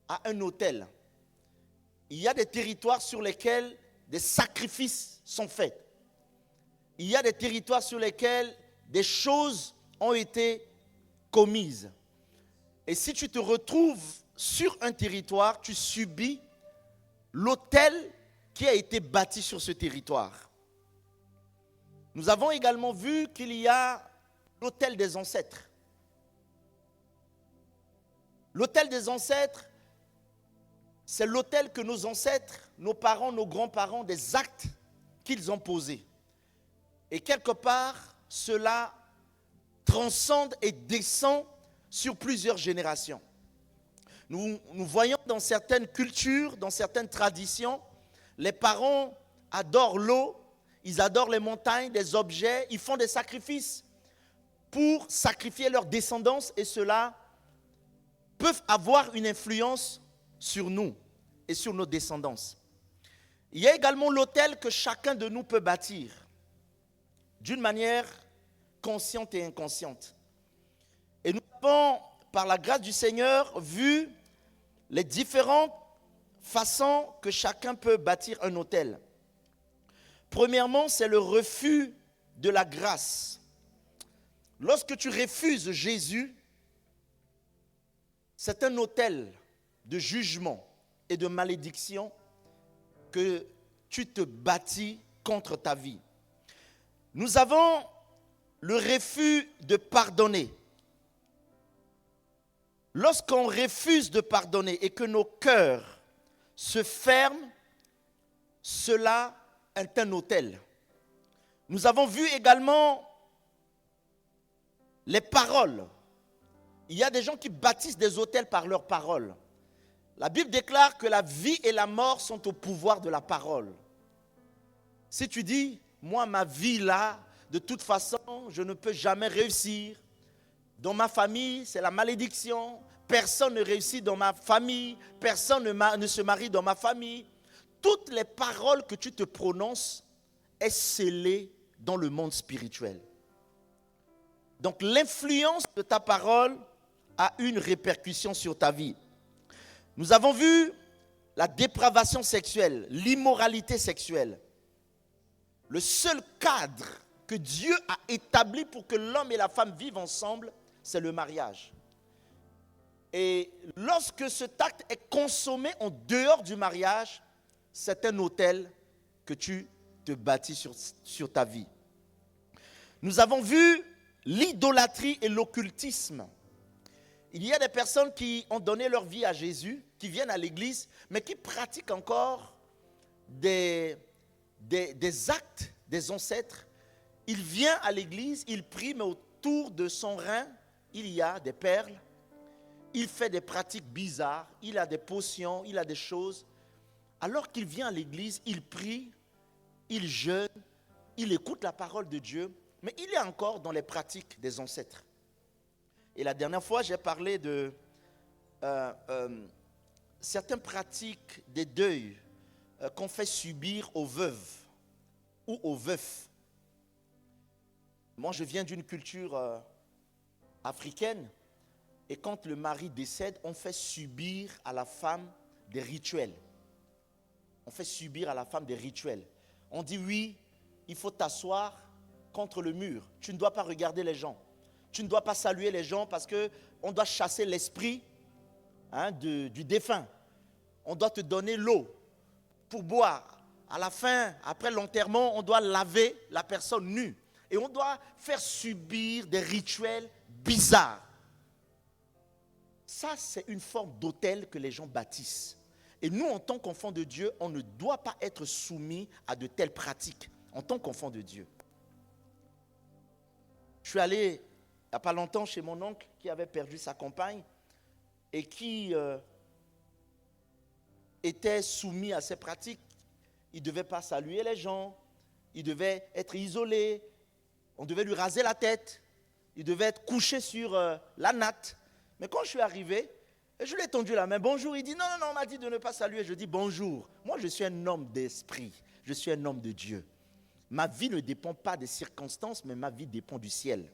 à un autel. Il y a des territoires sur lesquels des sacrifices sont faits. Il y a des territoires sur lesquels des choses ont été commises. Et si tu te retrouves sur un territoire, tu subis l'autel qui a été bâti sur ce territoire. Nous avons également vu qu'il y a l'autel des ancêtres. L'autel des ancêtres, c'est l'autel que nos ancêtres, nos parents, nos grands-parents, des actes qu'ils ont posés. Et quelque part, cela transcende et descend sur plusieurs générations. Nous voyons dans certaines cultures, dans certaines traditions, les parents adorent l'eau, ils adorent les montagnes, des objets, ils font des sacrifices pour sacrifier leur descendance et cela peuvent avoir une influence sur nous et sur nos descendances. Il y a également l'autel que chacun de nous peut bâtir d'une manière consciente et inconsciente. Et nous avons, par la grâce du Seigneur, vu les différentes façons que chacun peut bâtir un autel. Premièrement, c'est le refus de la grâce. Lorsque tu refuses Jésus, c'est un autel de jugement et de malédiction que tu te bâtis contre ta vie. Nous avons le refus de pardonner. Lorsqu'on refuse de pardonner et que nos cœurs se ferment, cela est un autel. Nous avons vu également les paroles. Il y a des gens qui bâtissent des autels par leurs paroles. La Bible déclare que la vie et la mort sont au pouvoir de la parole. Si tu dis, moi ma vie là, de toute façon, je ne peux jamais réussir. Dans ma famille, c'est la malédiction. Personne ne réussit dans ma famille. Personne ne se marie dans ma famille. Toutes les paroles que tu te prononces est scellée dans le monde spirituel. Donc l'influence de ta parole a une répercussion sur ta vie. Nous avons vu la dépravation sexuelle, l'immoralité sexuelle. Le seul cadre que Dieu a établi pour que l'homme et la femme vivent ensemble, c'est le mariage. Et lorsque cet acte est consommé en dehors du mariage, c'est un autel que tu te bâtis sur ta vie. Nous avons vu l'idolâtrie et l'occultisme. Il y a des personnes qui ont donné leur vie à Jésus, qui viennent à l'église, mais qui pratiquent encore des actes des ancêtres. Il vient à l'église, il prie, mais autour de son rein, il y a des perles. Il fait des pratiques bizarres, il a des potions, il a des choses. Alors qu'il vient à l'église, il prie, il jeûne, il écoute la parole de Dieu, mais il est encore dans les pratiques des ancêtres. Et la dernière fois, j'ai parlé de certaines pratiques des deuils qu'on fait subir aux veuves ou aux veufs. Moi, je viens d'une culture africaine et quand le mari décède, on fait subir à la femme des rituels. On fait subir à la femme des rituels. On dit oui, il faut t'asseoir contre le mur. Tu ne dois pas regarder les gens. Tu ne dois pas saluer les gens parce qu'on doit chasser l'esprit du défunt. On doit te donner l'eau pour boire. À la fin, après l'enterrement, on doit laver la personne nue. Et on doit faire subir des rituels bizarres. Ça, c'est une forme d'autel que les gens bâtissent. Et nous, en tant qu'enfants de Dieu, on ne doit pas être soumis à de telles pratiques en tant qu'enfants de Dieu. Je suis allé il n'y a pas longtemps chez mon oncle qui avait perdu sa compagne et qui était soumis à ces pratiques. Il ne devait pas saluer les gens, il devait être isolé, on devait lui raser la tête, il devait être couché sur la natte. Mais quand je suis arrivé, je lui ai tendu la main, bonjour, il dit non, on m'a dit de ne pas saluer. Je dis bonjour, moi je suis un homme d'esprit, je suis un homme de Dieu. Ma vie ne dépend pas des circonstances, mais ma vie dépend du ciel.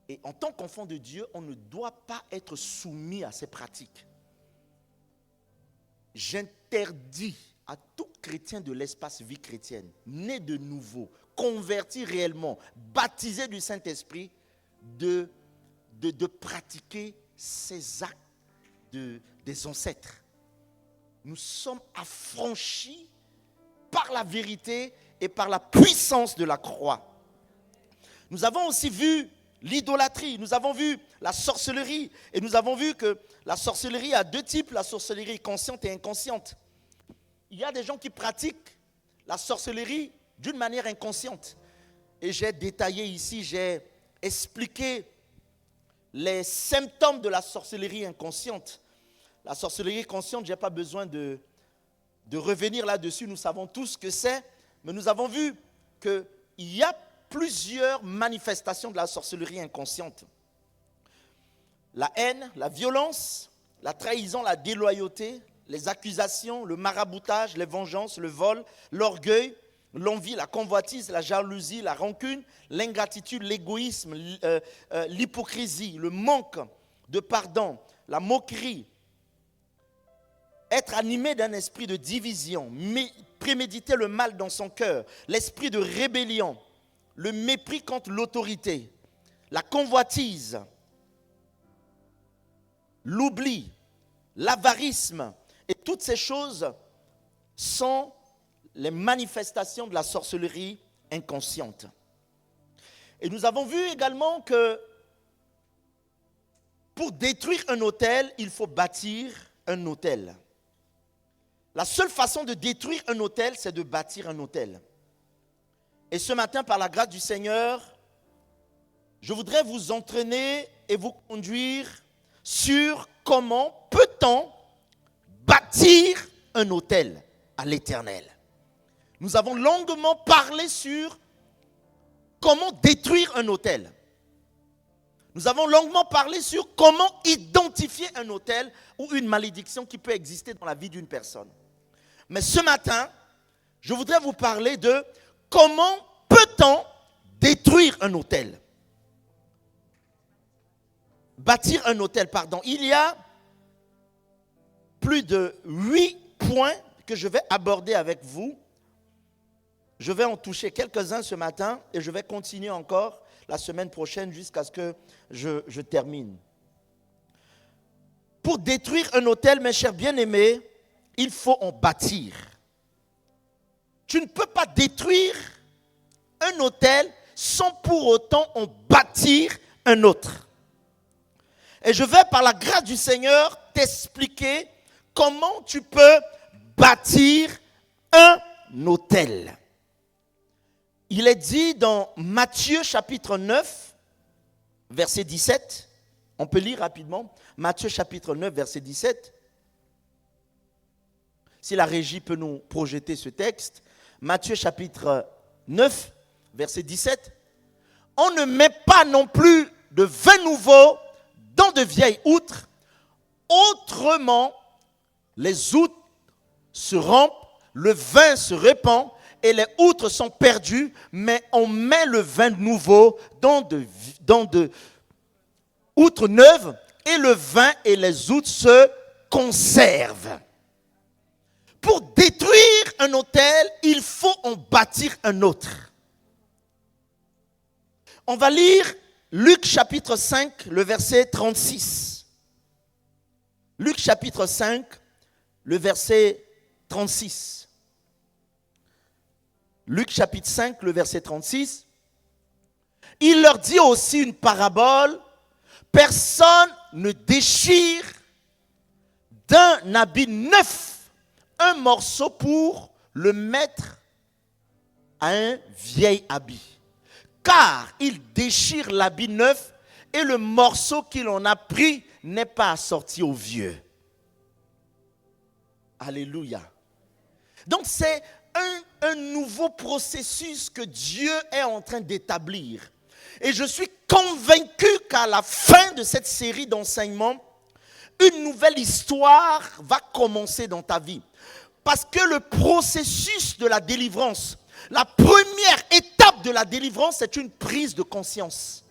Et en tant qu'enfant de Dieu, on ne doit pas être soumis à ces pratiques. j'interdis à tout chrétien de l'espace vie chrétienne, né de nouveau, converti réellement, baptisé du Saint-Esprit, de pratiquer ces actes des ancêtres. Nous sommes affranchis par la vérité et par la puissance de la croix. Nous avons aussi vu l'idolâtrie, nous avons vu la sorcellerie, et nous avons vu que la sorcellerie a deux types, la sorcellerie consciente et inconsciente. Il y a des gens qui pratiquent la sorcellerie d'une manière inconsciente. Et j'ai détaillé ici, j'ai expliqué les symptômes de la sorcellerie inconsciente. La sorcellerie consciente, je n'ai pas besoin de revenir là-dessus, nous savons tous ce que c'est, mais nous avons vu qu'il y a plusieurs manifestations de la sorcellerie inconsciente. La haine, la violence, la trahison, la déloyauté, les accusations, le maraboutage, les vengeances, le vol, l'orgueil, l'envie, la convoitise, la jalousie, la rancune, l'ingratitude, l'égoïsme, l'hypocrisie, le manque de pardon, la moquerie, être animé d'un esprit de division, préméditer le mal dans son cœur, l'esprit de rébellion, le mépris contre l'autorité, la convoitise, l'oubli, l'avarisme, et toutes ces choses sont les manifestations de la sorcellerie inconsciente. Et nous avons vu également que pour détruire un autel, il faut bâtir un autel. La seule façon de détruire un autel, c'est de bâtir un autel. Et ce matin, par la grâce du Seigneur, je voudrais vous entraîner et vous conduire sur comment peut-on bâtir un autel à l'Éternel. Nous avons longuement parlé sur comment détruire un autel. Nous avons longuement parlé sur comment identifier un autel ou une malédiction qui peut exister dans la vie d'une personne. Mais ce matin, je voudrais vous parler de comment peut-on détruire un autel. Bâtir un autel, pardon. Il y a plus de 8 points que je vais aborder avec vous. Je vais en toucher quelques-uns ce matin et je vais continuer encore la semaine prochaine jusqu'à ce que je termine. Pour détruire un autel, mes chers bien-aimés, il faut en bâtir. Tu ne peux pas détruire un autel sans pour autant en bâtir un autre. Et je vais, par la grâce du Seigneur, t'expliquer comment tu peux bâtir un autel. Il est dit dans Matthieu chapitre 9, verset 17. On peut lire rapidement. Matthieu chapitre 9, verset 17. Si la régie peut nous projeter ce texte. Matthieu chapitre 9, verset 17. On ne met pas non plus de vin nouveau dans de vieilles outres. Autrement, les outres se rompent, le vin se répand et les outres sont perdues, mais on met le vin nouveau dans de outres neuves et le vin et les outres se conservent. Pour détruire un autel, il faut en bâtir un autre. On va lire Luc chapitre 5, le verset 36. Luc chapitre 5, le verset 36. Luc chapitre 5, le verset 36. Il leur dit aussi une parabole. Personne ne déchire d'un habit neuf un morceau pour le mettre à un vieil habit. Car il déchire l'habit neuf et le morceau qu'il en a pris n'est pas assorti au vieux. Alléluia. Donc c'est un nouveau processus que Dieu est en train d'établir. Et je suis convaincu qu'à la fin de cette série d'enseignements, une nouvelle histoire va commencer dans ta vie. Parce que le processus de la délivrance, la première étape de la délivrance, c'est une prise de conscience.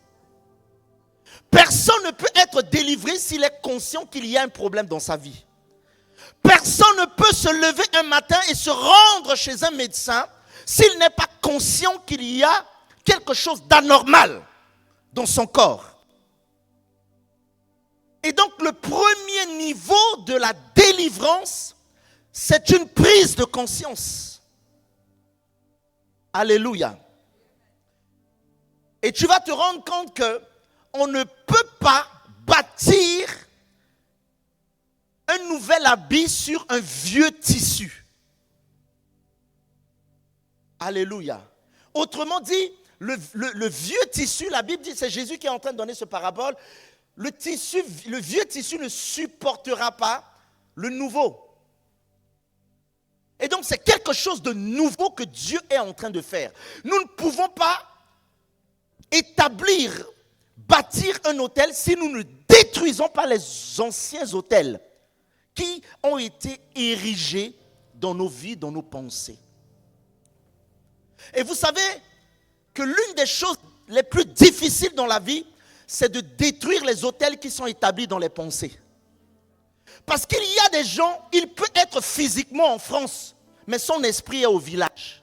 Personne ne peut être délivré s'il est conscient qu'il y a un problème dans sa vie. Personne ne peut se lever un matin et se rendre chez un médecin s'il n'est pas conscient qu'il y a quelque chose d'anormal dans son corps. Et donc le premier niveau de la délivrance, c'est une prise de conscience. Alléluia. Et tu vas te rendre compte qu'on ne peut pas bâtir un nouvel habit sur un vieux tissu. Alléluia. Autrement dit, le vieux tissu, la Bible dit, c'est Jésus qui est en train de donner ce parabole, le vieux tissu ne supportera pas le nouveau. Et donc c'est quelque chose de nouveau que Dieu est en train de faire. Nous ne pouvons pas bâtir un autel si nous ne détruisons pas les anciens autels qui ont été érigés dans nos vies, dans nos pensées. Et vous savez que l'une des choses les plus difficiles dans la vie, c'est de détruire les autels qui sont établis dans les pensées. Parce qu'il y a des gens, il peut être physiquement en France, mais son esprit est au village.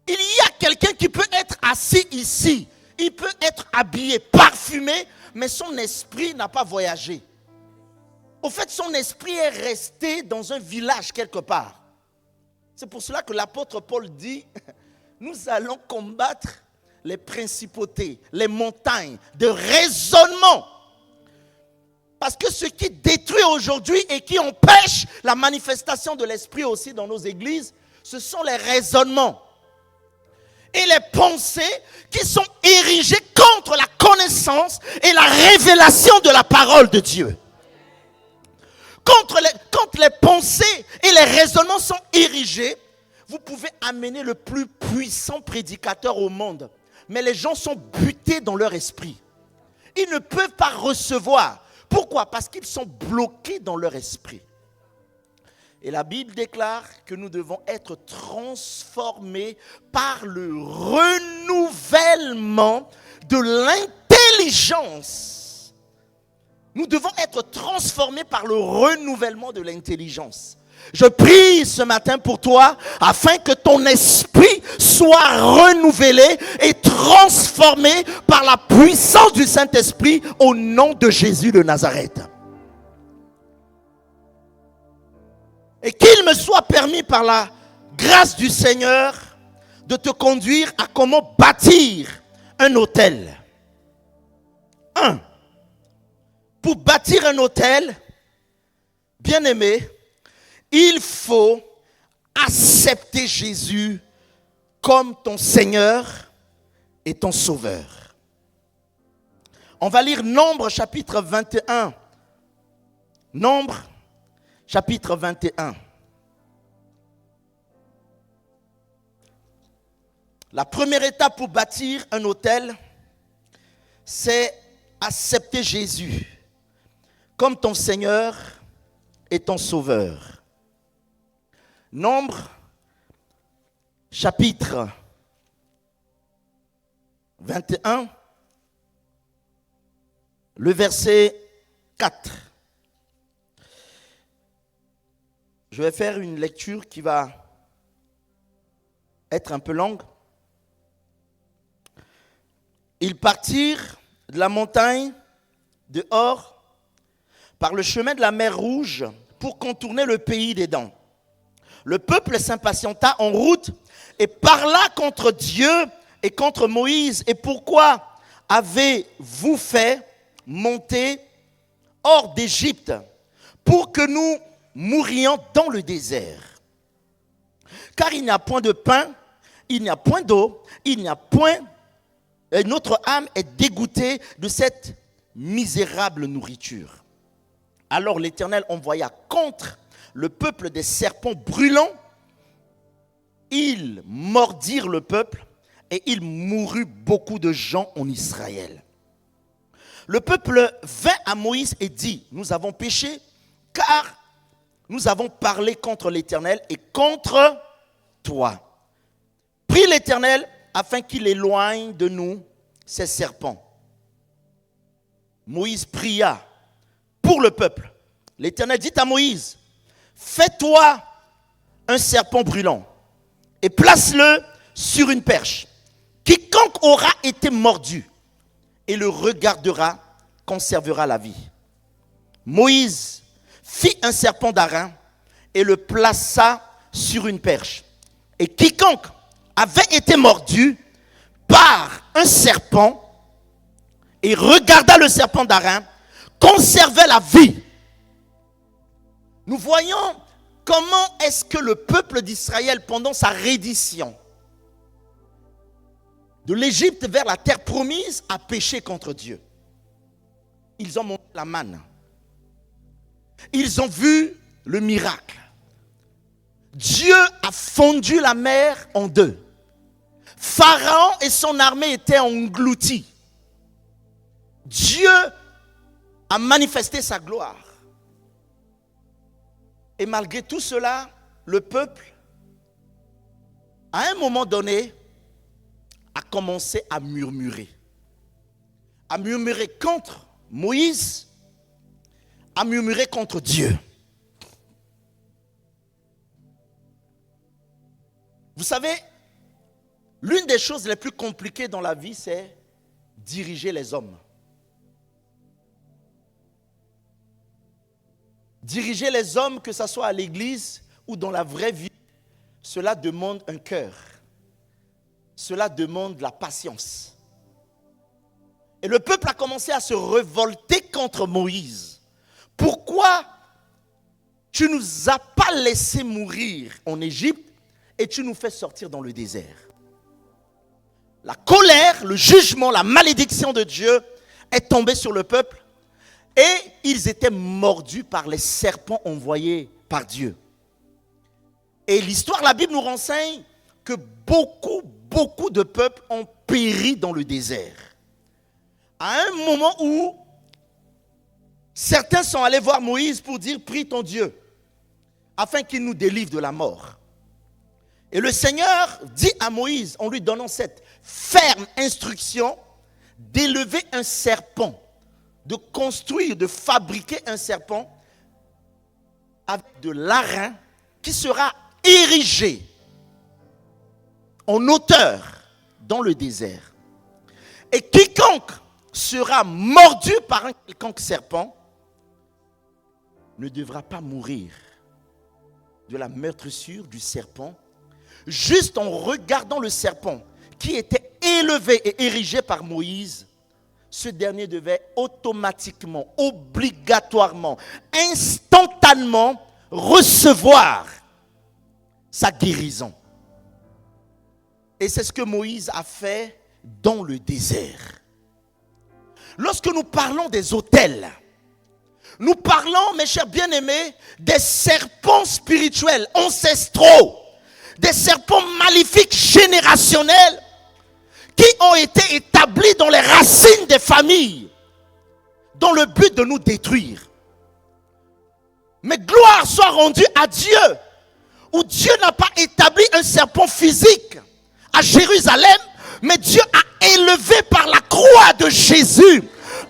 Il y a quelqu'un qui peut être assis ici, il peut être habillé, parfumé, mais son esprit n'a pas voyagé. Au fait, son esprit est resté dans un village quelque part. C'est pour cela que l'apôtre Paul dit, nous allons combattre les principautés, les montagnes de raisonnement. Parce que ce qui détruit aujourd'hui et qui empêche la manifestation de l'esprit aussi dans nos églises, ce sont les raisonnements et les pensées qui sont érigées contre la connaissance et la révélation de la parole de Dieu. Quand les pensées et les raisonnements sont érigés, vous pouvez amener le plus puissant prédicateur au monde. Mais les gens sont butés dans leur esprit. Ils ne peuvent pas recevoir. Pourquoi? Parce qu'ils sont bloqués dans leur esprit. Et la Bible déclare que nous devons être transformés par le renouvellement de l'intelligence. Nous devons être transformés par le renouvellement de l'intelligence. Je prie ce matin pour toi afin que ton esprit soit renouvelé et transformé par la puissance du Saint-Esprit au nom de Jésus de Nazareth. Et qu'il me soit permis par la grâce du Seigneur de te conduire à comment bâtir un autel. Pour bâtir un autel, bien-aimé, il faut accepter Jésus comme ton Seigneur et ton Sauveur. On va lire Nombre chapitre 21. Nombre chapitre 21. La première étape pour bâtir un autel, c'est accepter Jésus comme ton Seigneur et ton Sauveur. Nombre, chapitre 21, le verset 4. Je vais faire une lecture qui va être un peu longue. Ils partirent de la montagne de Hor par le chemin de la mer Rouge pour contourner le pays d'Éden. Le peuple s'impatienta en route et parla contre Dieu et contre Moïse. Et pourquoi avez-vous fait monter hors d'Égypte pour que nous mourions dans le désert? Car il n'y a point de pain, il n'y a point d'eau, il n'y a point... Et notre âme est dégoûtée de cette misérable nourriture. Alors l'Éternel envoya contre le peuple des serpents brûlants. Ils mordirent le peuple et il mourut beaucoup de gens en Israël. Le peuple vint à Moïse et dit, nous avons péché car nous avons parlé contre l'Éternel et contre toi. Prie l'Éternel afin qu'il éloigne de nous ces serpents. Moïse pria pour le peuple L'Éternel dit à Moïse, fais-toi un serpent brûlant et place-le sur une perche. Quiconque aura été mordu et le regardera conservera la vie. Moïse fit un serpent d'airain et le plaça sur une perche. Et quiconque avait été mordu par un serpent et regarda le serpent d'airain conservait la vie. Nous voyons comment est-ce que le peuple d'Israël, pendant sa reddition de l'Égypte vers la terre promise, a péché contre Dieu. Ils ont mangé la manne. Ils ont vu le miracle. Dieu a fondu la mer en deux. Pharaon et son armée étaient engloutis. Dieu a manifesté sa gloire. Et malgré tout cela, le peuple, à un moment donné, a commencé à murmurer. À murmurer contre Moïse, à murmurer contre Dieu. Vous savez, l'une des choses les plus compliquées dans la vie, c'est diriger les hommes. Diriger les hommes, que ce soit à l'église ou dans la vraie vie, cela demande un cœur. Cela demande de la patience. Et le peuple a commencé à se révolter contre Moïse. Pourquoi tu ne nous as pas laissé mourir en Égypte et tu nous fais sortir dans le désert? La colère, le jugement, la malédiction de Dieu est tombée sur le peuple et ils étaient mordus par les serpents envoyés par Dieu. Et l'histoire, la Bible nous renseigne que beaucoup de peuples ont péri dans le désert. À un moment où certains sont allés voir Moïse pour dire « Prie ton Dieu, afin qu'il nous délivre de la mort. » Et le Seigneur dit à Moïse, en lui donnant cette ferme instruction, d'élever un serpent, de construire, de fabriquer un serpent avec de l'airain qui sera érigé en hauteur dans le désert. Et quiconque sera mordu par un quelconque serpent ne devra pas mourir de la meurtrissure du serpent, juste en regardant le serpent qui était élevé et érigé par Moïse. Ce dernier devait automatiquement, obligatoirement, instantanément recevoir sa guérison. Et c'est ce que Moïse a fait dans le désert. Lorsque nous parlons des autels, nous parlons, mes chers bien-aimés, des serpents spirituels, ancestraux, des serpents maléfiques générationnels qui ont été établis dans les racines des familles dans le but de nous détruire. Mais gloire soit rendue à Dieu, où Dieu n'a pas établi un serpent physique à Jérusalem, mais Dieu a élevé par la croix de Jésus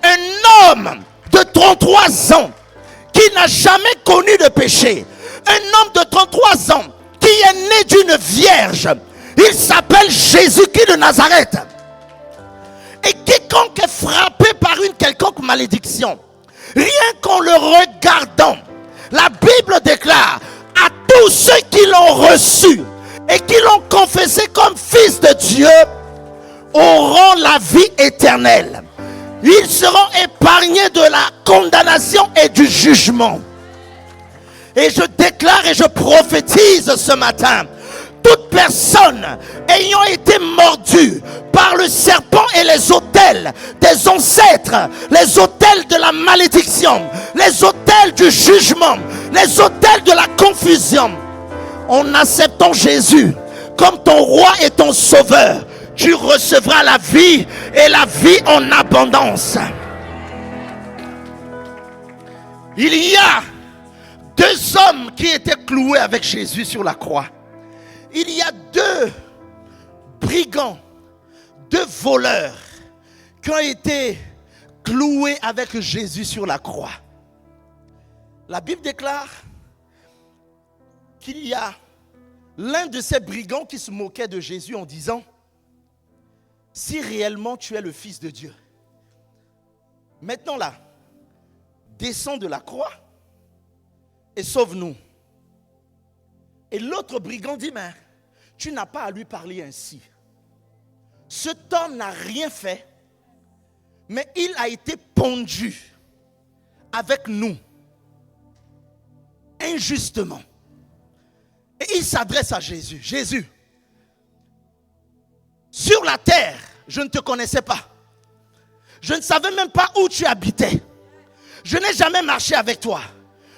un homme de 33 ans qui n'a jamais connu de péché. Un homme de 33 ans qui est né d'une vierge. Il s'appelle Jésus-Christ de Nazareth. Et quiconque est frappé par une quelconque malédiction, rien qu'en le regardant, la Bible déclare à tous ceux qui l'ont reçu et qui l'ont confessé comme fils de Dieu, auront la vie éternelle. Ils seront épargnés de la condamnation et du jugement. Et je déclare et je prophétise ce matin, toute personne ayant été mordue par le serpent et les autels des ancêtres, les autels de la malédiction, les autels du jugement, les autels de la confusion, en acceptant Jésus comme ton roi et ton sauveur, tu recevras la vie et la vie en abondance. Il y a deux hommes qui étaient cloués avec Jésus sur la croix. Il y a deux brigands, deux voleurs qui ont été cloués avec Jésus sur la croix. La Bible déclare qu'il y a l'un de ces brigands qui se moquait de Jésus en disant, si réellement tu es le Fils de Dieu, maintenant là, descends de la croix et sauve-nous. Et l'autre brigand dit, mais tu n'as pas à lui parler ainsi. Cet homme n'a rien fait, mais il a été pondu avec nous, injustement. Et il s'adresse à Jésus. Jésus, sur la terre, je ne te connaissais pas. Je ne savais même pas où tu habitais. Je n'ai jamais marché avec toi.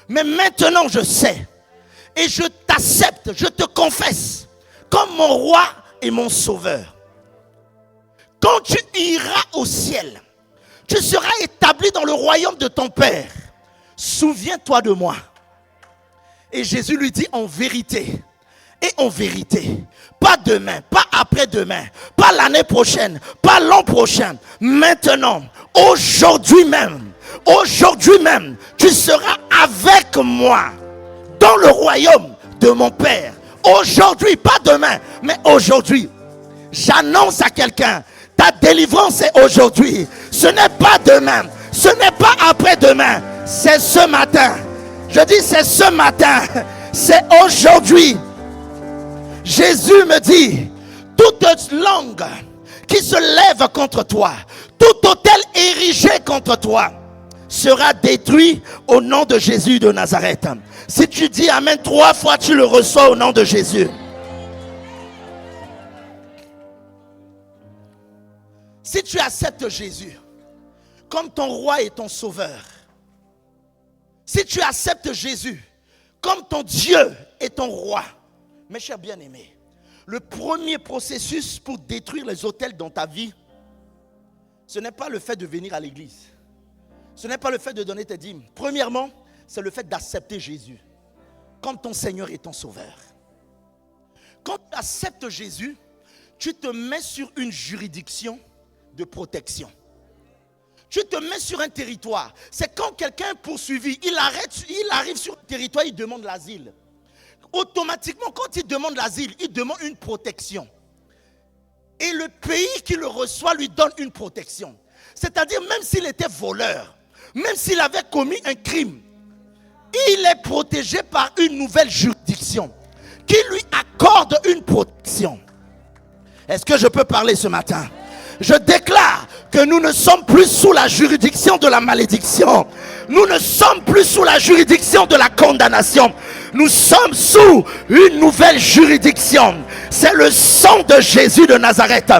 Mais maintenant je sais. Et je t'accepte, je te confesse comme mon roi et mon sauveur. Quand tu iras au ciel, tu seras établi dans le royaume de ton Père. Souviens-toi de moi. Et Jésus lui dit, en vérité, et en vérité, pas demain, pas après-demain, pas l'année prochaine, pas l'an prochain, maintenant, aujourd'hui même, tu seras avec moi dans le royaume de mon Père. Aujourd'hui, pas demain, mais aujourd'hui. J'annonce à quelqu'un, ta délivrance est aujourd'hui. Ce n'est pas demain, ce n'est pas après-demain, c'est ce matin. Je dis c'est ce matin, c'est aujourd'hui. Jésus me dit, toute langue qui se lève contre toi, tout autel érigé contre toi, sera détruit au nom de Jésus de Nazareth. Si tu dis Amen 3 fois, tu le reçois au nom de Jésus. Si tu acceptes Jésus comme ton roi et ton sauveur, si tu acceptes Jésus comme ton Dieu et ton roi, mes chers bien-aimés, le premier processus pour détruire les autels dans ta vie, ce n'est pas le fait de venir à l'église. Ce n'est pas le fait de donner tes dîmes. Premièrement, c'est le fait d'accepter Jésus comme ton Seigneur et ton Sauveur. Quand tu acceptes Jésus, tu te mets sur une juridiction de protection. Tu te mets sur un territoire. C'est quand quelqu'un est poursuivi, il arrive sur un territoire, il demande l'asile. Automatiquement, quand il demande l'asile, il demande une protection. Et le pays qui le reçoit lui donne une protection. C'est-à-dire, même s'il était voleur, même s'il avait commis un crime, il est protégé par une nouvelle juridiction qui lui accorde une protection. Est-ce que je peux parler ce matin? Je déclare que nous ne sommes plus sous la juridiction de la malédiction. Nous ne sommes plus sous la juridiction de la condamnation. Nous sommes sous une nouvelle juridiction. C'est le sang de Jésus de Nazareth.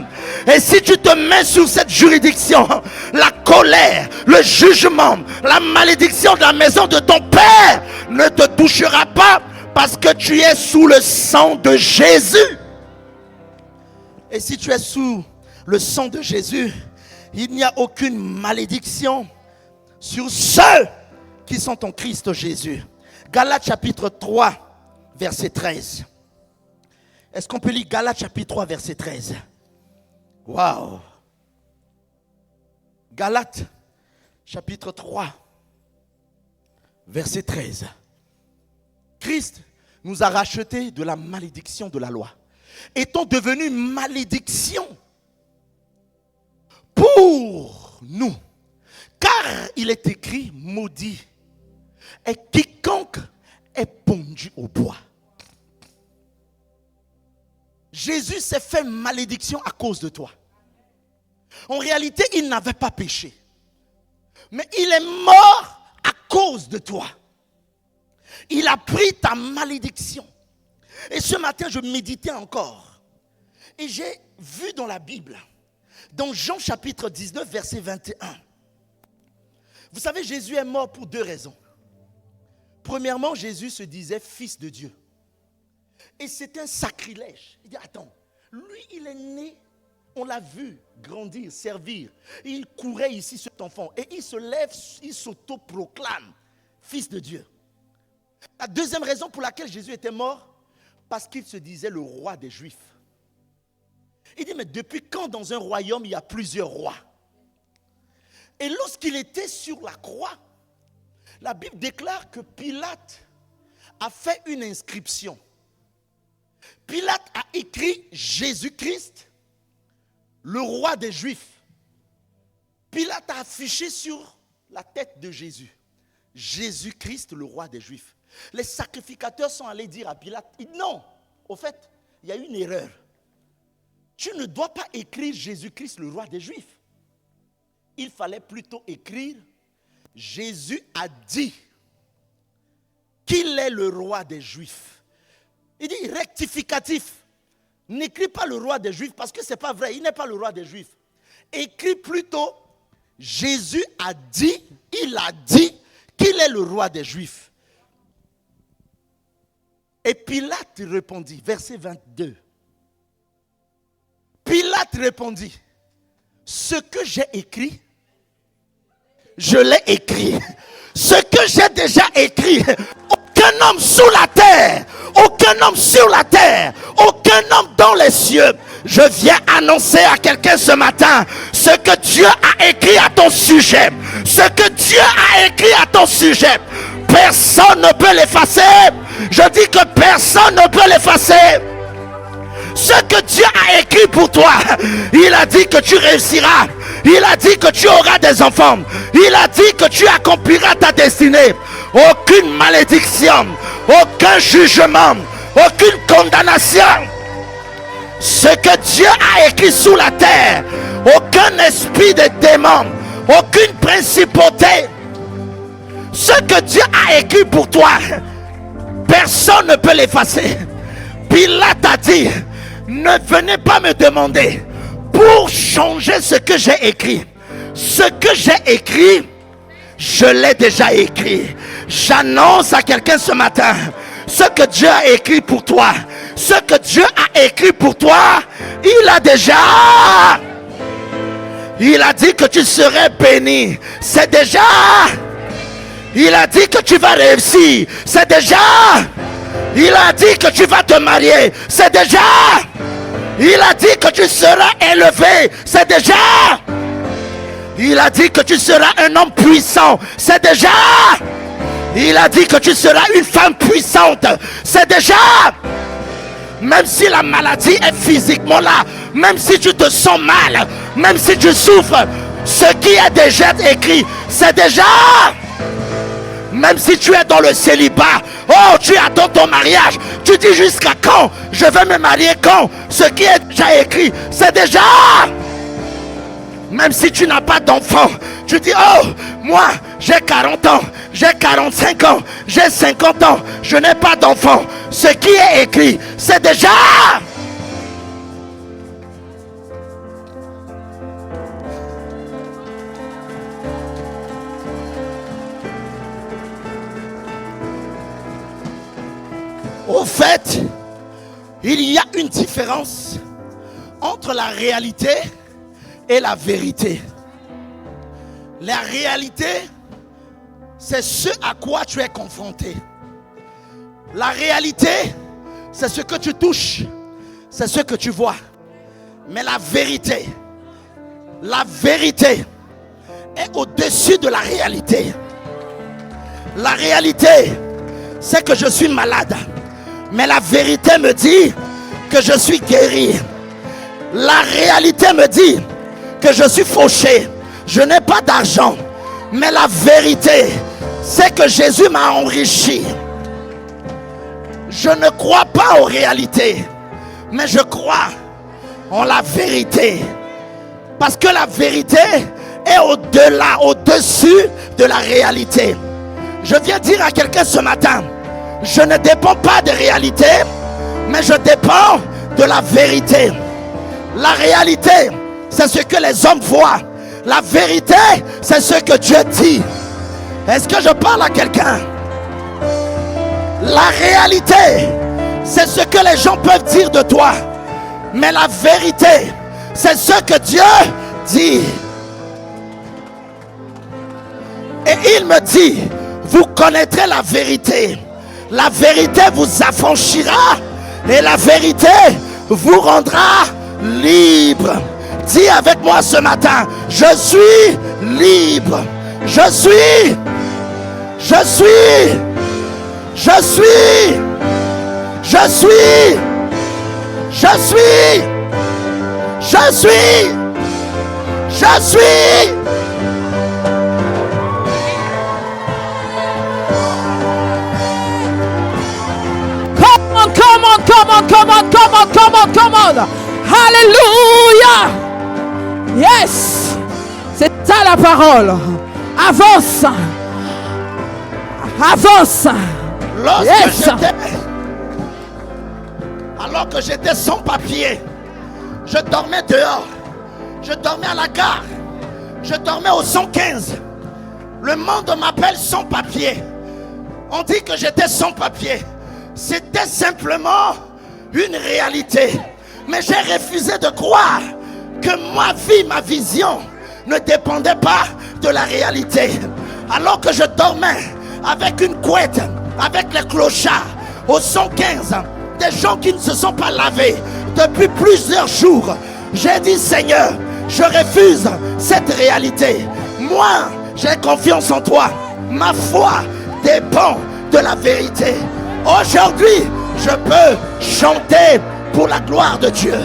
Et si tu te mets sous cette juridiction, la colère, le jugement, la malédiction de la maison de ton Père ne te touchera pas parce que tu es sous le sang de Jésus. Et si tu es sous le sang de Jésus, il n'y a aucune malédiction sur ceux qui sont en Christ Jésus. Galates chapitre 3, verset 13. Est-ce qu'on peut lire Galates chapitre 3, verset 13? Waouh! Galates chapitre 3, verset 13. Christ nous a rachetés de la malédiction de la loi, étant devenu malédiction pour nous. Car il est écrit, maudit est quiconque est pendu au bois. Jésus s'est fait malédiction à cause de toi. En réalité, il n'avait pas péché. Mais il est mort à cause de toi. Il a pris ta malédiction. Et ce matin, je méditais encore. Et j'ai vu dans la Bible, dans Jean chapitre 19, verset 21. Vous savez, Jésus est mort pour deux raisons. Premièrement, Jésus se disait fils de Dieu. Et c'est un sacrilège. Il dit, attends, lui, il est né, on l'a vu grandir, servir. Il courait ici, cet enfant. Et il se lève, il s'autoproclame fils de Dieu. La deuxième raison pour laquelle Jésus était mort, parce qu'il se disait le roi des Juifs. Il dit, mais depuis quand dans un royaume, il y a plusieurs rois? Et lorsqu'il était sur la croix, La Bible déclare que Pilate a fait une inscription. Pilate a écrit Jésus-Christ, le roi des Juifs. Pilate a affiché sur la tête de Jésus, Jésus-Christ, le roi des Juifs. Les sacrificateurs sont allés dire à Pilate, non, au fait, il y a une erreur. Tu ne dois pas écrire Jésus-Christ, le roi des Juifs. Il fallait plutôt écrire Jésus a dit qu'il est le roi des Juifs. Il dit rectificatif. N'écris pas le roi des Juifs parce que ce n'est pas vrai, il n'est pas le roi des Juifs. Écris plutôt Jésus a dit, il a dit qu'il est le roi des Juifs. Et Pilate répondit, verset 22. Pilate répondit, ce que j'ai écrit, je l'ai écrit. Ce que j'ai déjà écrit, aucun homme sous la terre, aucun homme sur la terre, aucun homme dans les cieux. Je viens annoncer à quelqu'un ce matin ce que Dieu a écrit à ton sujet. Ce que Dieu a écrit à ton sujet. Personne ne peut l'effacer. Je dis que personne ne peut l'effacer. Ce que Dieu a écrit pour toi, il a dit que tu réussiras. Il a dit que tu auras des enfants. Il a dit que tu accompliras ta destinée. Aucune malédiction, aucun jugement, aucune condamnation. Ce que Dieu a écrit sous la terre, aucun esprit de démon, aucune principauté. Ce que Dieu a écrit pour toi, personne ne peut l'effacer. Pilate a dit, ne venez pas me demander pour changer ce que j'ai écrit. Ce que j'ai écrit, je l'ai déjà écrit. J'annonce à quelqu'un ce matin, ce que Dieu a écrit pour toi, ce que Dieu a écrit pour toi, il a déjà. Il a dit que tu serais béni. C'est déjà. Il a dit que tu vas réussir. C'est déjà. Il a dit que tu vas te marier. C'est déjà. Il a dit que tu seras élevé. C'est déjà. Il a dit que tu seras un homme puissant. C'est déjà. Il a dit que tu seras une femme puissante. C'est déjà. Même si la maladie est physiquement là, même si tu te sens mal, même si tu souffres, ce qui est déjà écrit, c'est déjà. Même si tu es dans le célibat, oh, tu attends ton mariage, tu dis jusqu'à quand? Je vais me marier quand? Ce qui est déjà écrit, c'est déjà. Même si tu n'as pas d'enfant, tu dis, oh, moi, j'ai 40 ans, j'ai 45 ans, j'ai 50 ans, je n'ai pas d'enfant. Ce qui est écrit, c'est déjà. Au fait, il y a une différence entre la réalité et la vérité. La réalité, c'est ce à quoi tu es confronté. La réalité, c'est ce que tu touches, c'est ce que tu vois. Mais la vérité est au-dessus de la réalité. La réalité, c'est que je suis malade. Mais la vérité me dit que je suis guéri. La réalité me dit que je suis fauché. Je n'ai pas d'argent. Mais la vérité, c'est que Jésus m'a enrichi. Je ne crois pas aux réalités, mais je crois en la vérité. Parce que la vérité est au-delà, au-dessus de la réalité. Je viens dire à quelqu'un ce matin, je ne dépends pas des réalités, mais je dépends de la vérité. La réalité, c'est ce que les hommes voient. La vérité, c'est ce que Dieu dit. Est-ce que je parle à quelqu'un? La réalité, c'est ce que les gens peuvent dire de toi. Mais la vérité, c'est ce que Dieu dit. Et il me dit, vous connaîtrez la vérité. La vérité vous affranchira et la vérité vous rendra libre. Dis avec moi ce matin, je suis libre. Je suis Je suis. Je suis. Je suis. Je suis. Je suis. Je suis. Come on. Hallelujah. Yes. C'est ça la parole. Avance. Avance. Alors que j'étais sans papier, je dormais dehors. Je dormais à la gare. Je dormais au 115. Le monde m'appelle sans papier. On dit que j'étais sans papier. C'était simplement une réalité. Mais j'ai refusé de croire que ma vie, ma vision ne dépendait pas de la réalité. Alors que je dormais avec une couette, avec les clochards au 115, des gens qui ne se sont pas lavés depuis plusieurs jours, j'ai dit Seigneur, je refuse cette réalité. Moi, j'ai confiance en toi. Ma foi dépend de la vérité. Aujourd'hui, je peux chanter pour la gloire de Dieu.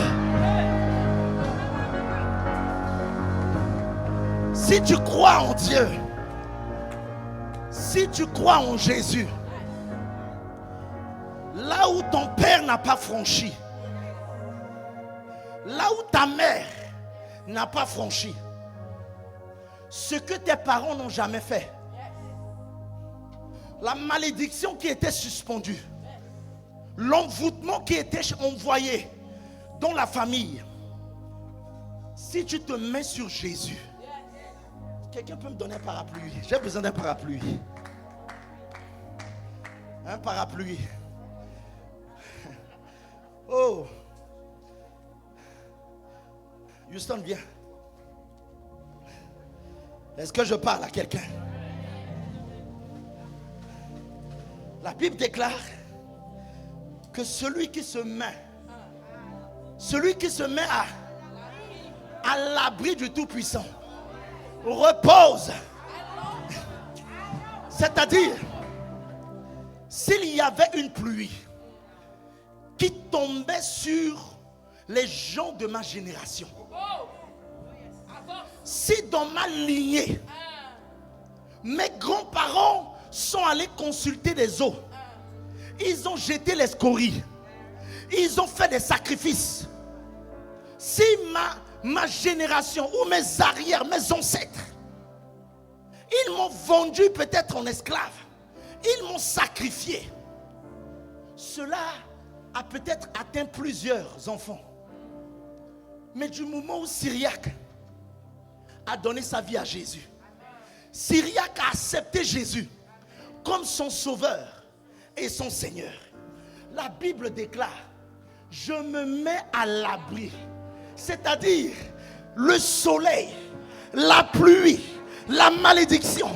Si tu crois en Dieu, si tu crois en Jésus, là où ton père n'a pas franchi, là où ta mère n'a pas franchi, ce que tes parents n'ont jamais fait, la malédiction qui était suspendue, l'envoûtement qui était envoyé dans la famille, si tu te mets sur Jésus, quelqu'un peut me donner un parapluie? J'ai besoin d'un parapluie. Un parapluie. Oh. Houston, viens. Est-ce que je parle à quelqu'un? La Bible déclare que celui qui se met à l'abri du Tout-Puissant repose. C'est-à-dire, s'il y avait une pluie qui tombait sur les gens de ma génération, si dans ma lignée mes grands-parents sont allés consulter des eaux, ils ont jeté les scories, ils ont fait des sacrifices, si ma génération ou mes arrières, mes ancêtres, ils m'ont vendu peut-être en esclave, ils m'ont sacrifié, cela a peut-être atteint plusieurs enfants. Mais du moment où Syriac a donné sa vie à Jésus, Syriac a accepté Jésus comme son sauveur et son Seigneur, la Bible déclare: je me mets à l'abri. C'est-à-dire, le soleil, la pluie, la malédiction,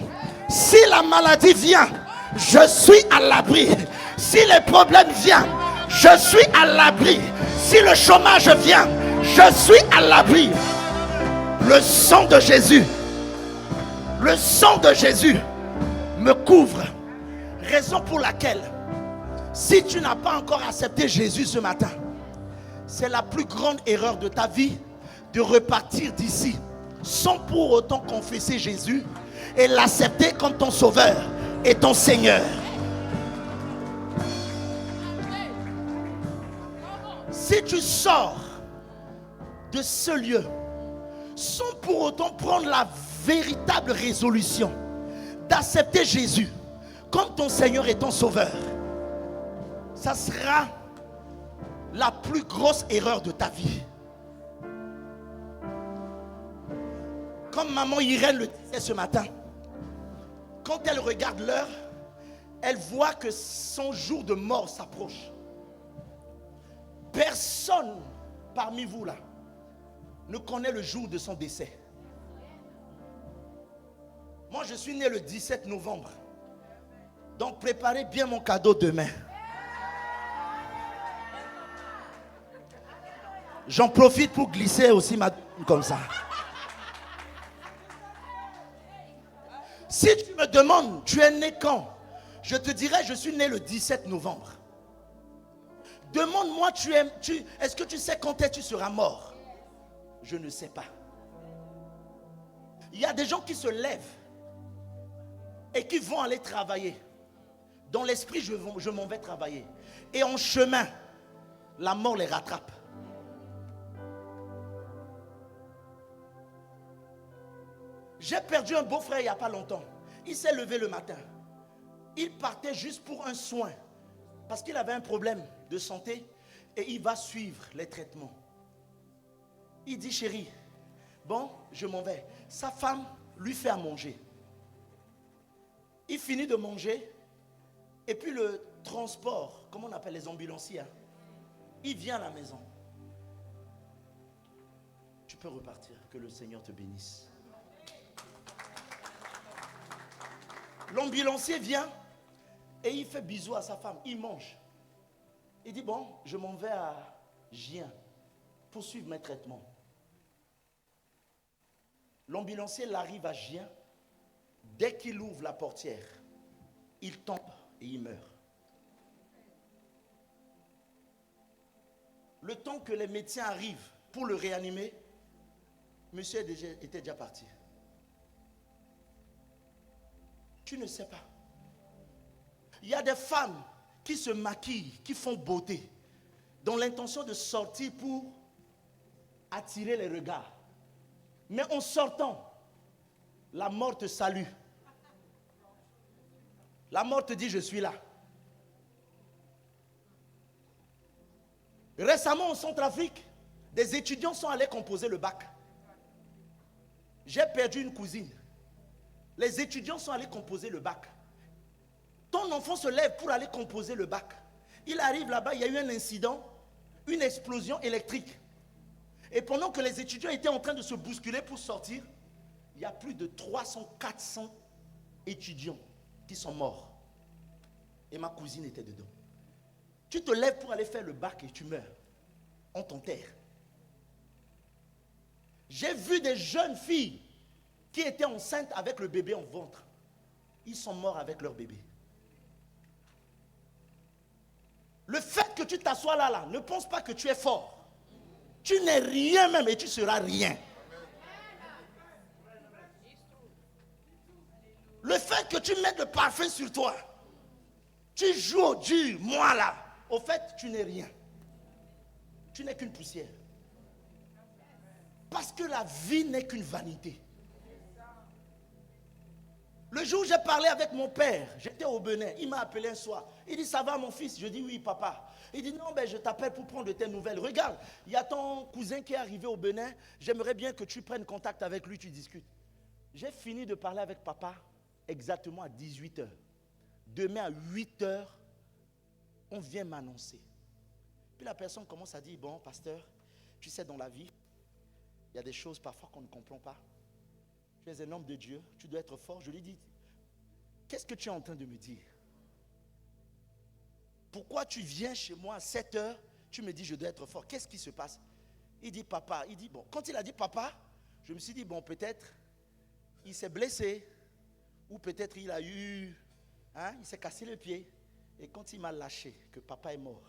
si la maladie vient, je suis à l'abri. Si les problèmes viennent, je suis à l'abri. Si le chômage vient, je suis à l'abri. Le sang de Jésus, le sang de Jésus me couvre. Raison pour laquelle, si tu n'as pas encore accepté Jésus ce matin, c'est la plus grande erreur de ta vie de repartir d'ici sans pour autant confesser Jésus et l'accepter comme ton sauveur et ton Seigneur. Si tu sors de ce lieu sans pour autant prendre la véritable résolution d'accepter Jésus comme ton Seigneur et ton sauveur, ça sera la plus grosse erreur de ta vie. Comme maman Irène le disait ce matin, quand elle regarde l'heure, elle voit que son jour de mort s'approche. Personne parmi vous là ne connaît le jour de son décès. Moi, je suis né le 17 novembre. Donc, préparez bien mon cadeau demain. J'en profite pour glisser aussi ma comme ça. Si Si tu me demandes, tu es né quand? Je te dirais, je suis né le 17 novembre. Demande-moi, est-ce que tu sais quand tu seras mort? Je ne sais pas. Il y a des gens qui se lèvent et qui vont aller travailler. Dans l'esprit, je m'en vais travailler. Et en chemin, la mort les rattrape. J'ai perdu un beau-frère il n'y a pas longtemps. Il s'est levé le matin. Il partait juste pour un soin. Parce qu'il avait un problème de santé. Et il va suivre les traitements. Il dit, chérie, bon, je m'en vais. Sa femme lui fait à manger. Il finit de manger. Et puis le transport, comment on appelle les ambulanciers, hein, il vient à la maison. Tu peux repartir. Que le Seigneur te bénisse. L'ambulancier vient et il fait bisou à sa femme. Il mange. Il dit, bon, je m'en vais à Gien pour suivre mes traitements. L'ambulancier arrive à Gien. Dès qu'il ouvre la portière, il tombe et il meurt. Le temps que les médecins arrivent pour le réanimer, monsieur était déjà parti. Tu ne sais pas. Il y a des femmes qui se maquillent, qui font beauté, dans l'intention de sortir pour attirer les regards. Mais en sortant, la mort te salue. La mort te dit, je suis là. Récemment, en Centrafrique, des étudiants sont allés composer le bac. J'ai perdu une cousine. Les étudiants sont allés composer le bac. Ton enfant se lève pour aller composer le bac. Il arrive là-bas, il y a eu un incident, une explosion électrique. Et pendant que les étudiants étaient en train de se bousculer pour sortir, il y a plus de 300-400 étudiants qui sont morts. Et ma cousine était dedans. Tu te lèves pour aller faire le bac et tu meurs. On t'enterre. J'ai vu des jeunes filles qui étaient enceintes avec le bébé en ventre. Ils sont morts avec leur bébé. Le fait que tu t'assois là, ne pense pas que tu es fort. Tu n'es rien même et tu seras rien. Le fait que tu mettes le parfum sur toi, tu joues au dur, moi là, au fait, tu n'es rien. Tu n'es qu'une poussière. Parce que la vie n'est qu'une vanité. Le jour où j'ai parlé avec mon père, j'étais au Bénin, il m'a appelé un soir. Il dit, ça va mon fils? Je dis, oui papa. Il dit, non, je t'appelle pour prendre de tes nouvelles. Regarde, il y a ton cousin qui est arrivé au Bénin. J'aimerais bien que tu prennes contact avec lui, tu discutes. J'ai fini de parler avec papa exactement à 18h. Demain à 8h, on vient m'annoncer. Puis la personne commence à dire, bon pasteur, tu sais dans la vie, il y a des choses parfois qu'on ne comprend pas. Tu es un homme de Dieu, tu dois être fort. Je lui dis, qu'est-ce que tu es en train de me dire? Pourquoi tu viens chez moi à 7h, tu me dis je dois être fort? Qu'est-ce qui se passe? Il dit papa, il dit bon. Quand il a dit papa, je me suis dit bon, peut-être il s'est blessé ou peut-être il a eu, il s'est cassé le pied. Et quand il m'a lâché, que papa est mort,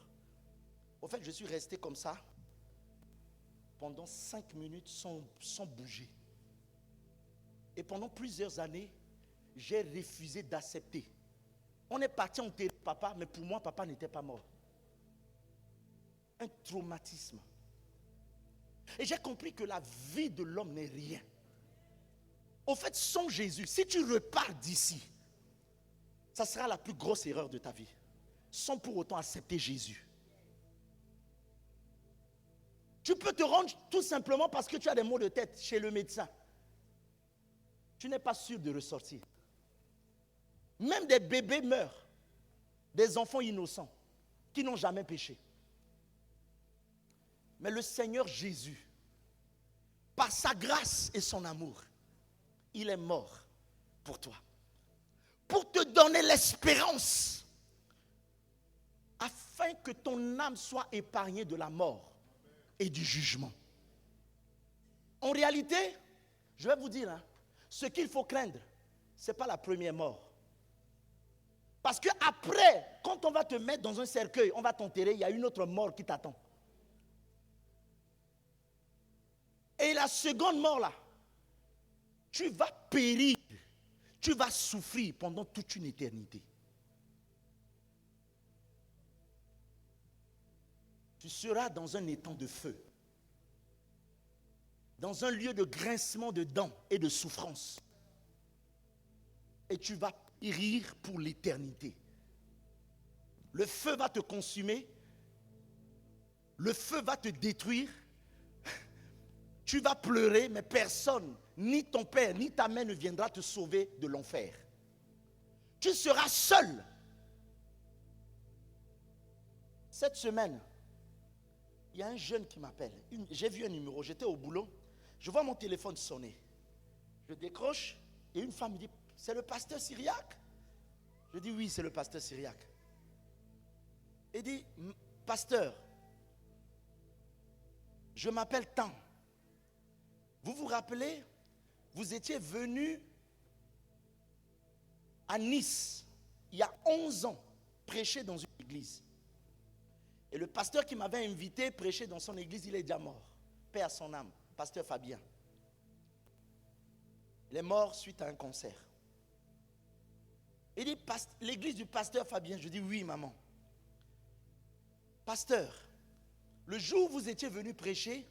au fait je suis resté comme ça pendant 5 minutes sans bouger. Et pendant plusieurs années, j'ai refusé d'accepter. On est parti enterrer papa, mais pour moi, papa n'était pas mort. Un traumatisme. Et j'ai compris que la vie de l'homme n'est rien. Au fait, sans Jésus, si tu repars d'ici, ça sera la plus grosse erreur de ta vie. Sans pour autant accepter Jésus. Tu peux te rendre tout simplement parce que tu as des maux de tête chez le médecin. Tu n'es pas sûr de ressortir. Même des bébés meurent. Des enfants innocents qui n'ont jamais péché. Mais le Seigneur Jésus, par sa grâce et son amour, il est mort pour toi. Pour te donner l'espérance. Afin que ton âme soit épargnée de la mort et du jugement. En réalité, je vais vous dire, ce qu'il faut craindre, ce n'est pas la première mort. Parce que après, quand on va te mettre dans un cercueil, on va t'enterrer, il y a une autre mort qui t'attend. Et la seconde mort là, tu vas périr, tu vas souffrir pendant toute une éternité. Tu seras dans un étang de feu, dans un lieu de grincement de dents et de souffrance. Et tu vas périr pour l'éternité. Le feu va te consumer, le feu va te détruire. Tu vas pleurer, mais personne, ni ton père, ni ta mère ne viendra te sauver de l'enfer. Tu seras seul. Cette semaine, il y a un jeune qui m'appelle. J'ai vu un numéro, j'étais au boulot. Je vois mon téléphone sonner. Je décroche et une femme me dit, c'est le pasteur Syriac? Je dis, oui, c'est le pasteur Syriac. Il dit, pasteur, je m'appelle tant. Vous vous rappelez, vous étiez venu à Nice, il y a 11 ans, prêcher dans une église. Et le pasteur qui m'avait invité prêcher dans son église, il est déjà mort. Paix à son âme, pasteur Fabien. Il est mort suite à un cancer. Il dit, l'église du pasteur Fabien. Je dis, oui, maman. Pasteur, le jour où vous étiez venu prêcher,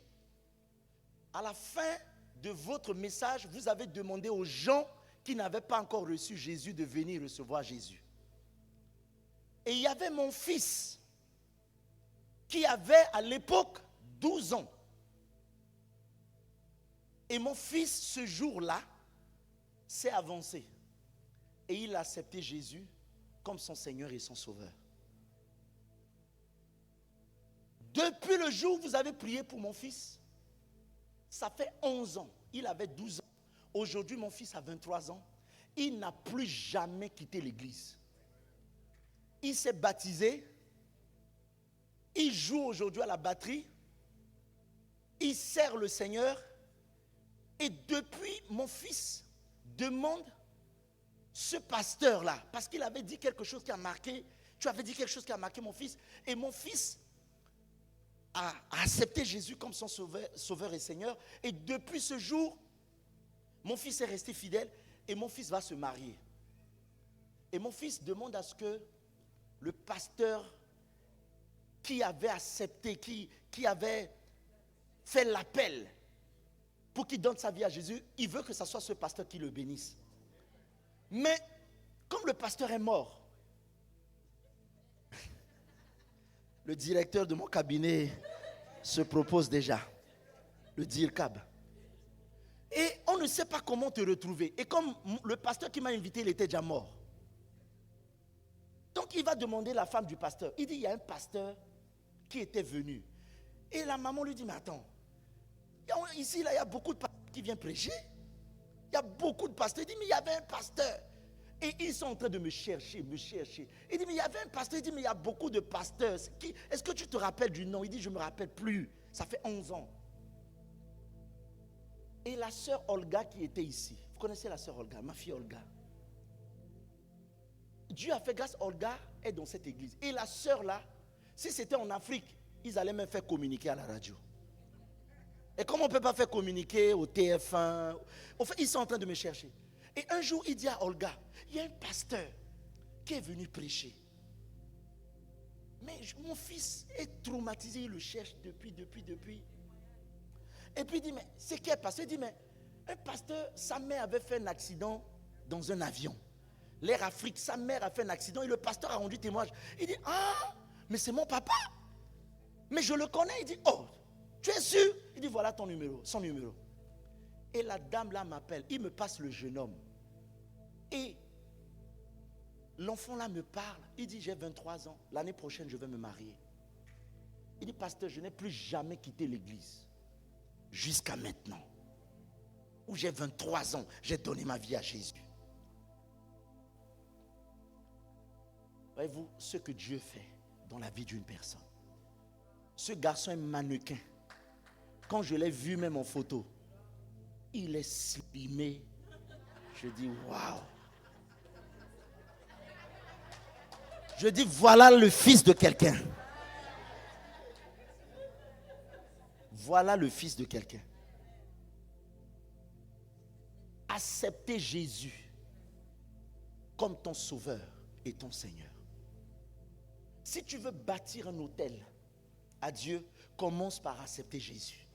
à la fin de votre message, vous avez demandé aux gens qui n'avaient pas encore reçu Jésus de venir recevoir Jésus. Et il y avait mon fils qui avait à l'époque 12 ans. Et mon fils, ce jour-là, s'est avancé. Et il a accepté Jésus comme son Seigneur et son Sauveur. Depuis le jour où vous avez prié pour mon fils, ça fait 11 ans. Il avait 12 ans. Aujourd'hui, mon fils a 23 ans. Il n'a plus jamais quitté l'église. Il s'est baptisé. Il joue aujourd'hui à la batterie. Il sert le Seigneur. Et depuis, mon fils demande ce pasteur-là, parce qu'il avait dit quelque chose qui a marqué, tu avais dit quelque chose qui a marqué mon fils, et mon fils a accepté Jésus comme son sauveur et Seigneur. Et depuis ce jour, mon fils est resté fidèle et mon fils va se marier. Et mon fils demande à ce que le pasteur qui avait accepté, qui avait fait l'appel pour qu'il donne sa vie à Jésus, il veut que ce soit ce pasteur qui le bénisse. Mais comme le pasteur est mort, le directeur de mon cabinet se propose déjà, le DIRCAB. Et on ne sait pas comment te retrouver. Et comme le pasteur qui m'a invité, il était déjà mort. Donc il va demander la femme du pasteur. Il dit, il y a un pasteur qui était venu. Et la maman lui dit, mais attends, ici, là, il y a beaucoup de pasteurs qui viennent prêcher. Il y a beaucoup de pasteurs. Il dit, mais il y avait un pasteur. Et ils sont en train de me chercher. Il dit, mais il y avait un pasteur. Il dit, mais il y a beaucoup de pasteurs. Est-ce que tu te rappelles du nom? Il dit, je ne me rappelle plus. Ça fait 11 ans. Et la sœur Olga qui était ici. Vous connaissez la sœur Olga, ma fille Olga. Dieu a fait grâce, Olga est dans cette église. Et la sœur là, si c'était en Afrique, ils allaient même faire communiquer à la radio. Et comme on ne peut pas faire communiquer au TF1, en fait, ils sont en train de me chercher. Et un jour, il dit à Olga, il y a un pasteur qui est venu prêcher. Mais mon fils est traumatisé, il le cherche depuis. Et puis il dit, mais c'est qui est pasteur? Il dit, mais un pasteur, sa mère avait fait un accident dans un avion. L'Air Afrique, sa mère a fait un accident et le pasteur a rendu témoignage. Il dit, ah, mais c'est mon papa. Mais je le connais. Il dit, oh, tu es sûr? Il dit, voilà ton numéro, son numéro. Et la dame là m'appelle, il me passe le jeune homme. Et l'enfant là me parle, il dit, j'ai 23 ans, l'année prochaine je vais me marier. Il dit, pasteur, je n'ai plus jamais quitté l'église. Jusqu'à maintenant, où j'ai 23 ans, j'ai donné ma vie à Jésus. Voyez-vous ce que Dieu fait dans la vie d'une personne. Ce garçon est mannequin. Quand je l'ai vu même en photo, il est slimé. Je dis waouh. Je dis, voilà le fils de quelqu'un. Voilà le fils de quelqu'un. Accepter Jésus comme ton sauveur et ton Seigneur. Si tu veux bâtir un autel à Dieu, commence par accepter Jésus.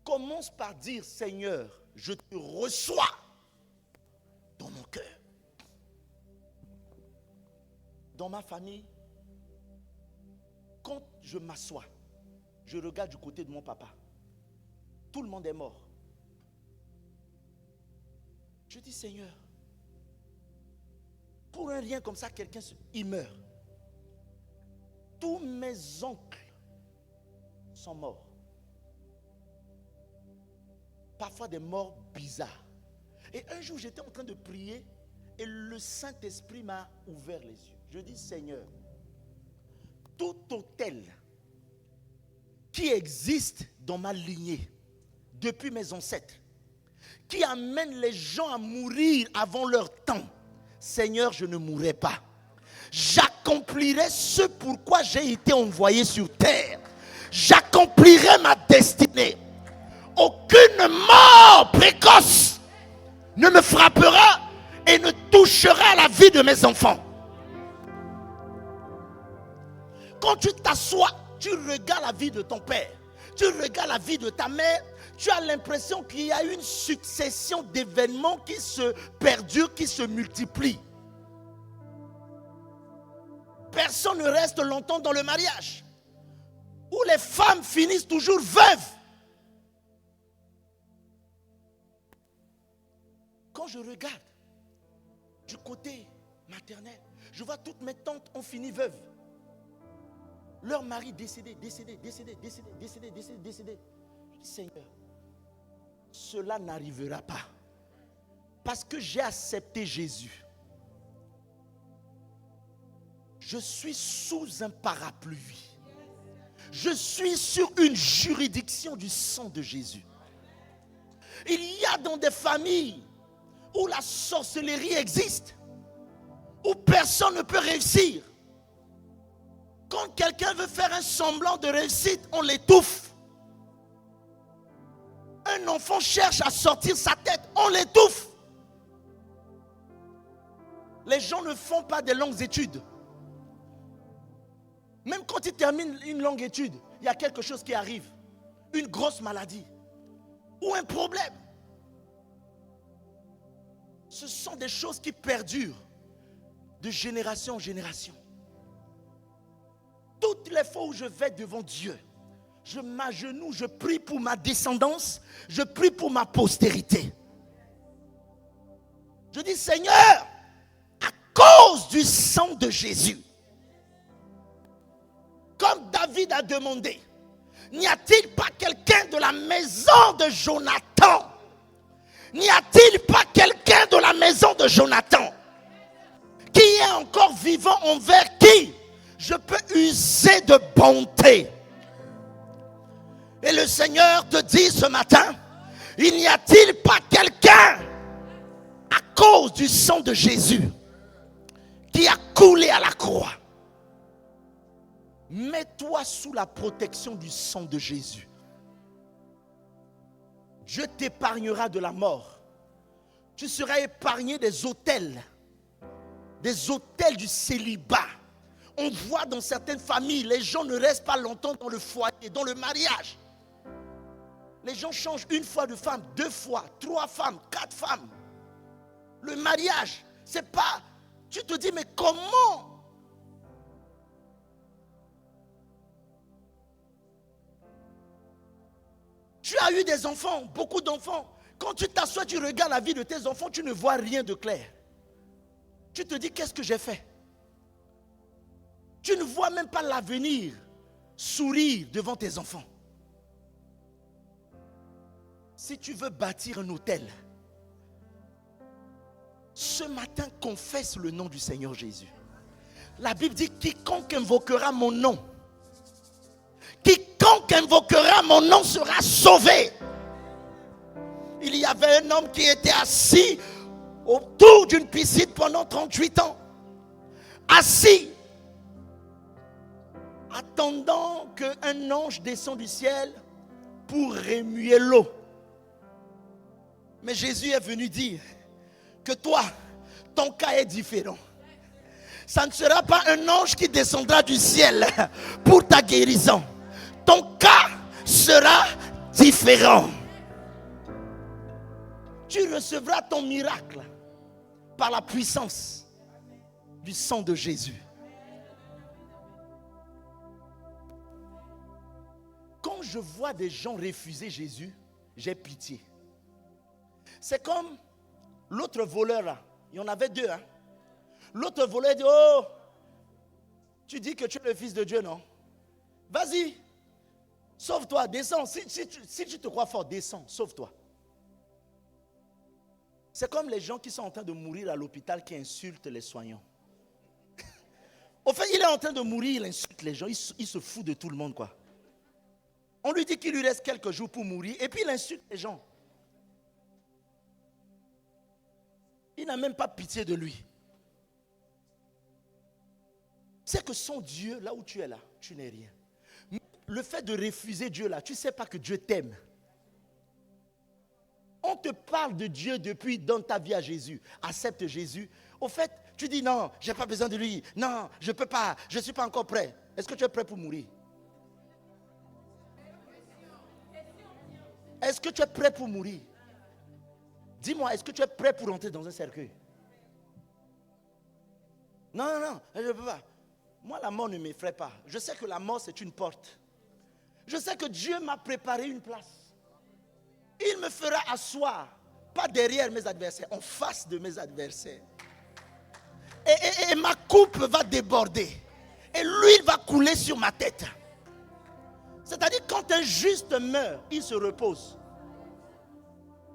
Commence par dire, Seigneur, je te reçois dans mon cœur. Dans ma famille, quand je m'assois, je regarde du côté de mon papa. Tout le monde est mort. Je dis, Seigneur, pour un rien comme ça, quelqu'un, il meurt. Tous mes oncles sont morts. Parfois des morts bizarres. Et un jour, j'étais en train de prier et le Saint-Esprit m'a ouvert les yeux. Je dis, Seigneur, tout autel qui existe dans ma lignée, depuis mes ancêtres, qui amène les gens à mourir avant leur temps, Seigneur, je ne mourrai pas. J'accomplirai ce pourquoi j'ai été envoyé sur terre. J'accomplirai ma destinée. Aucune mort précoce ne me frappera et ne touchera la vie de mes enfants. Quand tu t'assois, tu regardes la vie de ton père, tu regardes la vie de ta mère, tu as l'impression qu'il y a une succession d'événements qui se perdurent, qui se multiplient. Personne ne reste longtemps dans le mariage, où les femmes finissent toujours veuves. Quand je regarde du côté maternel, je vois toutes mes tantes ont fini veuves. Leur mari décédé. Je dis, Seigneur, cela n'arrivera pas. Parce que j'ai accepté Jésus. Je suis sous un parapluie. Je suis sur une juridiction du sang de Jésus. Il y a dans des familles où la sorcellerie existe, où personne ne peut réussir. Quand quelqu'un veut faire un semblant de réussite, on l'étouffe. Un enfant cherche à sortir sa tête, on l'étouffe. Les gens ne font pas de longues études. Même quand ils terminent une longue étude, il y a quelque chose qui arrive. Une grosse maladie ou un problème. Ce sont des choses qui perdurent de génération en génération. Toutes les fois où je vais devant Dieu, je m'agenouille, je prie pour ma descendance, je prie pour ma postérité. Je dis, Seigneur, à cause du sang de Jésus, comme David a demandé, n'y a-t-il pas quelqu'un de la maison de Jonathan? N'y a-t-il pas quelqu'un de la maison de Jonathan qui est encore vivant, envers qui je peux user de bonté? Et le Seigneur te dit ce matin, il n'y a-t-il pas quelqu'un à cause du sang de Jésus qui a coulé à la croix? Mets-toi sous la protection du sang de Jésus. Dieu t'épargnera de la mort. Tu seras épargné des autels du célibat. On voit dans certaines familles, les gens ne restent pas longtemps dans le foyer, dans le mariage. Les gens changent une fois de femme, 2 fois, 3 femmes, 4 femmes. Le mariage, c'est pas... Tu te dis, mais comment? Tu as eu des enfants, beaucoup d'enfants. Quand tu t'assois, tu regardes la vie de tes enfants, tu ne vois rien de clair. Tu te dis, qu'est-ce que j'ai fait? Tu ne vois même pas l'avenir sourire devant tes enfants. Si tu veux bâtir un autel, ce matin, confesse le nom du Seigneur Jésus. La Bible dit, quiconque invoquera mon nom, quiconque invoquera mon nom sera sauvé. Il y avait un homme qui était assis autour d'une piscine pendant 38 ans. assis, attendant qu'un ange descende du ciel pour remuer l'eau. Mais Jésus est venu dire que toi, ton cas est différent. Ça ne sera pas un ange qui descendra du ciel pour ta guérison. Ton cas sera différent. Tu recevras ton miracle par la puissance du sang de Jésus. Quand je vois des gens refuser Jésus, j'ai pitié. C'est comme l'autre voleur là. Il y en avait deux. L'autre voleur dit, oh, tu dis que tu es le fils de Dieu, non? Vas-y, sauve-toi, descends. Si tu te crois fort, descends, sauve-toi. C'est comme les gens qui sont en train de mourir à l'hôpital qui insultent les soignants. Au fait, il est en train de mourir, il insulte les gens, il se fout de tout le monde, quoi. On lui dit qu'il lui reste quelques jours pour mourir et puis il insulte les gens. Il n'a même pas pitié de lui. C'est que sans Dieu, là où tu es là, tu n'es rien. Le fait de refuser Dieu là, tu ne sais pas que Dieu t'aime. On te parle de Dieu depuis dans ta vie à Jésus. Accepte Jésus. Au fait, tu dis non, je n'ai pas besoin de lui. Non, je ne peux pas, je ne suis pas encore prêt. Est-ce que tu es prêt pour mourir? Est-ce que tu es prêt pour mourir? Dis-moi, est-ce que tu es prêt pour entrer dans un cercueil? Non, je ne peux pas. Moi, la mort ne m'effraie pas. Je sais que la mort, c'est une porte. Je sais que Dieu m'a préparé une place. Il me fera asseoir, pas derrière mes adversaires, en face de mes adversaires. Et ma coupe va déborder. Et l'huile va couler sur ma tête. C'est-à-dire, quand un juste meurt, il se repose.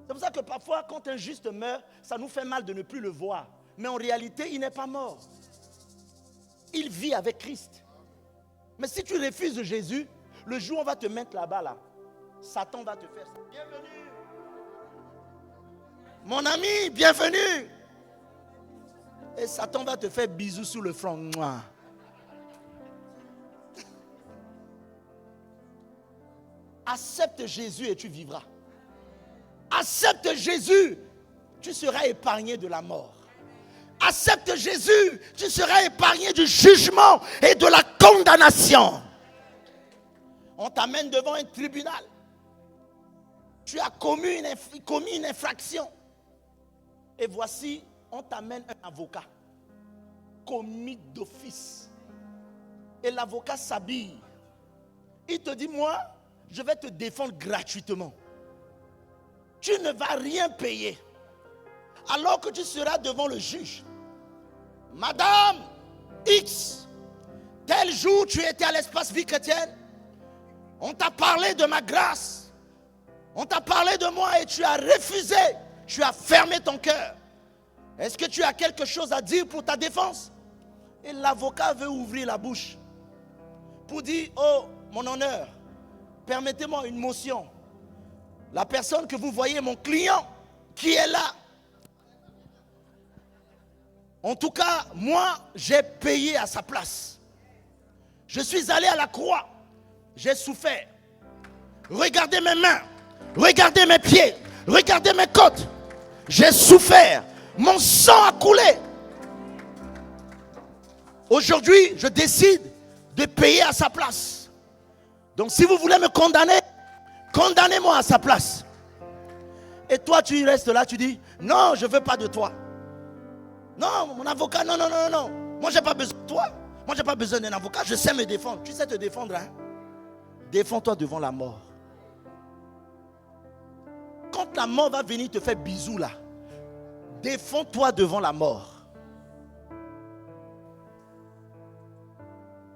C'est pour ça que parfois, quand un juste meurt, ça nous fait mal de ne plus le voir. Mais en réalité, il n'est pas mort. Il vit avec Christ. Mais si tu refuses Jésus, le jour où on va te mettre là-bas, là, Satan va te faire ça. Bienvenue. Mon ami, bienvenue. Et Satan va te faire bisous sous le front. Mouah. Accepte Jésus et tu vivras. Accepte Jésus, tu seras épargné de la mort. Accepte Jésus, tu seras épargné du jugement et de la condamnation. On t'amène devant un tribunal. Tu as commis une infraction. Et voici, on t'amène un avocat. Commis d'office. Et l'avocat s'habille. Il te dit, moi, je vais te défendre gratuitement. Tu ne vas rien payer. Alors que tu seras devant le juge. Madame X, tel jour tu étais à l'espace vie chrétienne, on t'a parlé de ma grâce, on t'a parlé de moi et tu as refusé, tu as fermé ton cœur. Est-ce que tu as quelque chose à dire pour ta défense? Et l'avocat veut ouvrir la bouche pour dire, oh mon honneur, permettez-moi une motion. La personne que vous voyez, mon client, qui est là. En tout cas, moi, j'ai payé à sa place. Je suis allé à la croix. J'ai souffert. Regardez mes mains. Regardez mes pieds. Regardez mes côtes. J'ai souffert. Mon sang a coulé. Aujourd'hui, je décide de payer à sa place. Donc, si vous voulez me condamner, condamnez-moi à sa place. Et toi, tu restes là, tu dis, non, je ne veux pas de toi. Non, mon avocat, non. Moi, je n'ai pas besoin de toi. Moi, je n'ai pas besoin d'un avocat. Je sais me défendre. Tu sais te défendre, hein? Défends-toi devant la mort. Quand la mort va venir te faire bisous là, défends-toi devant la mort.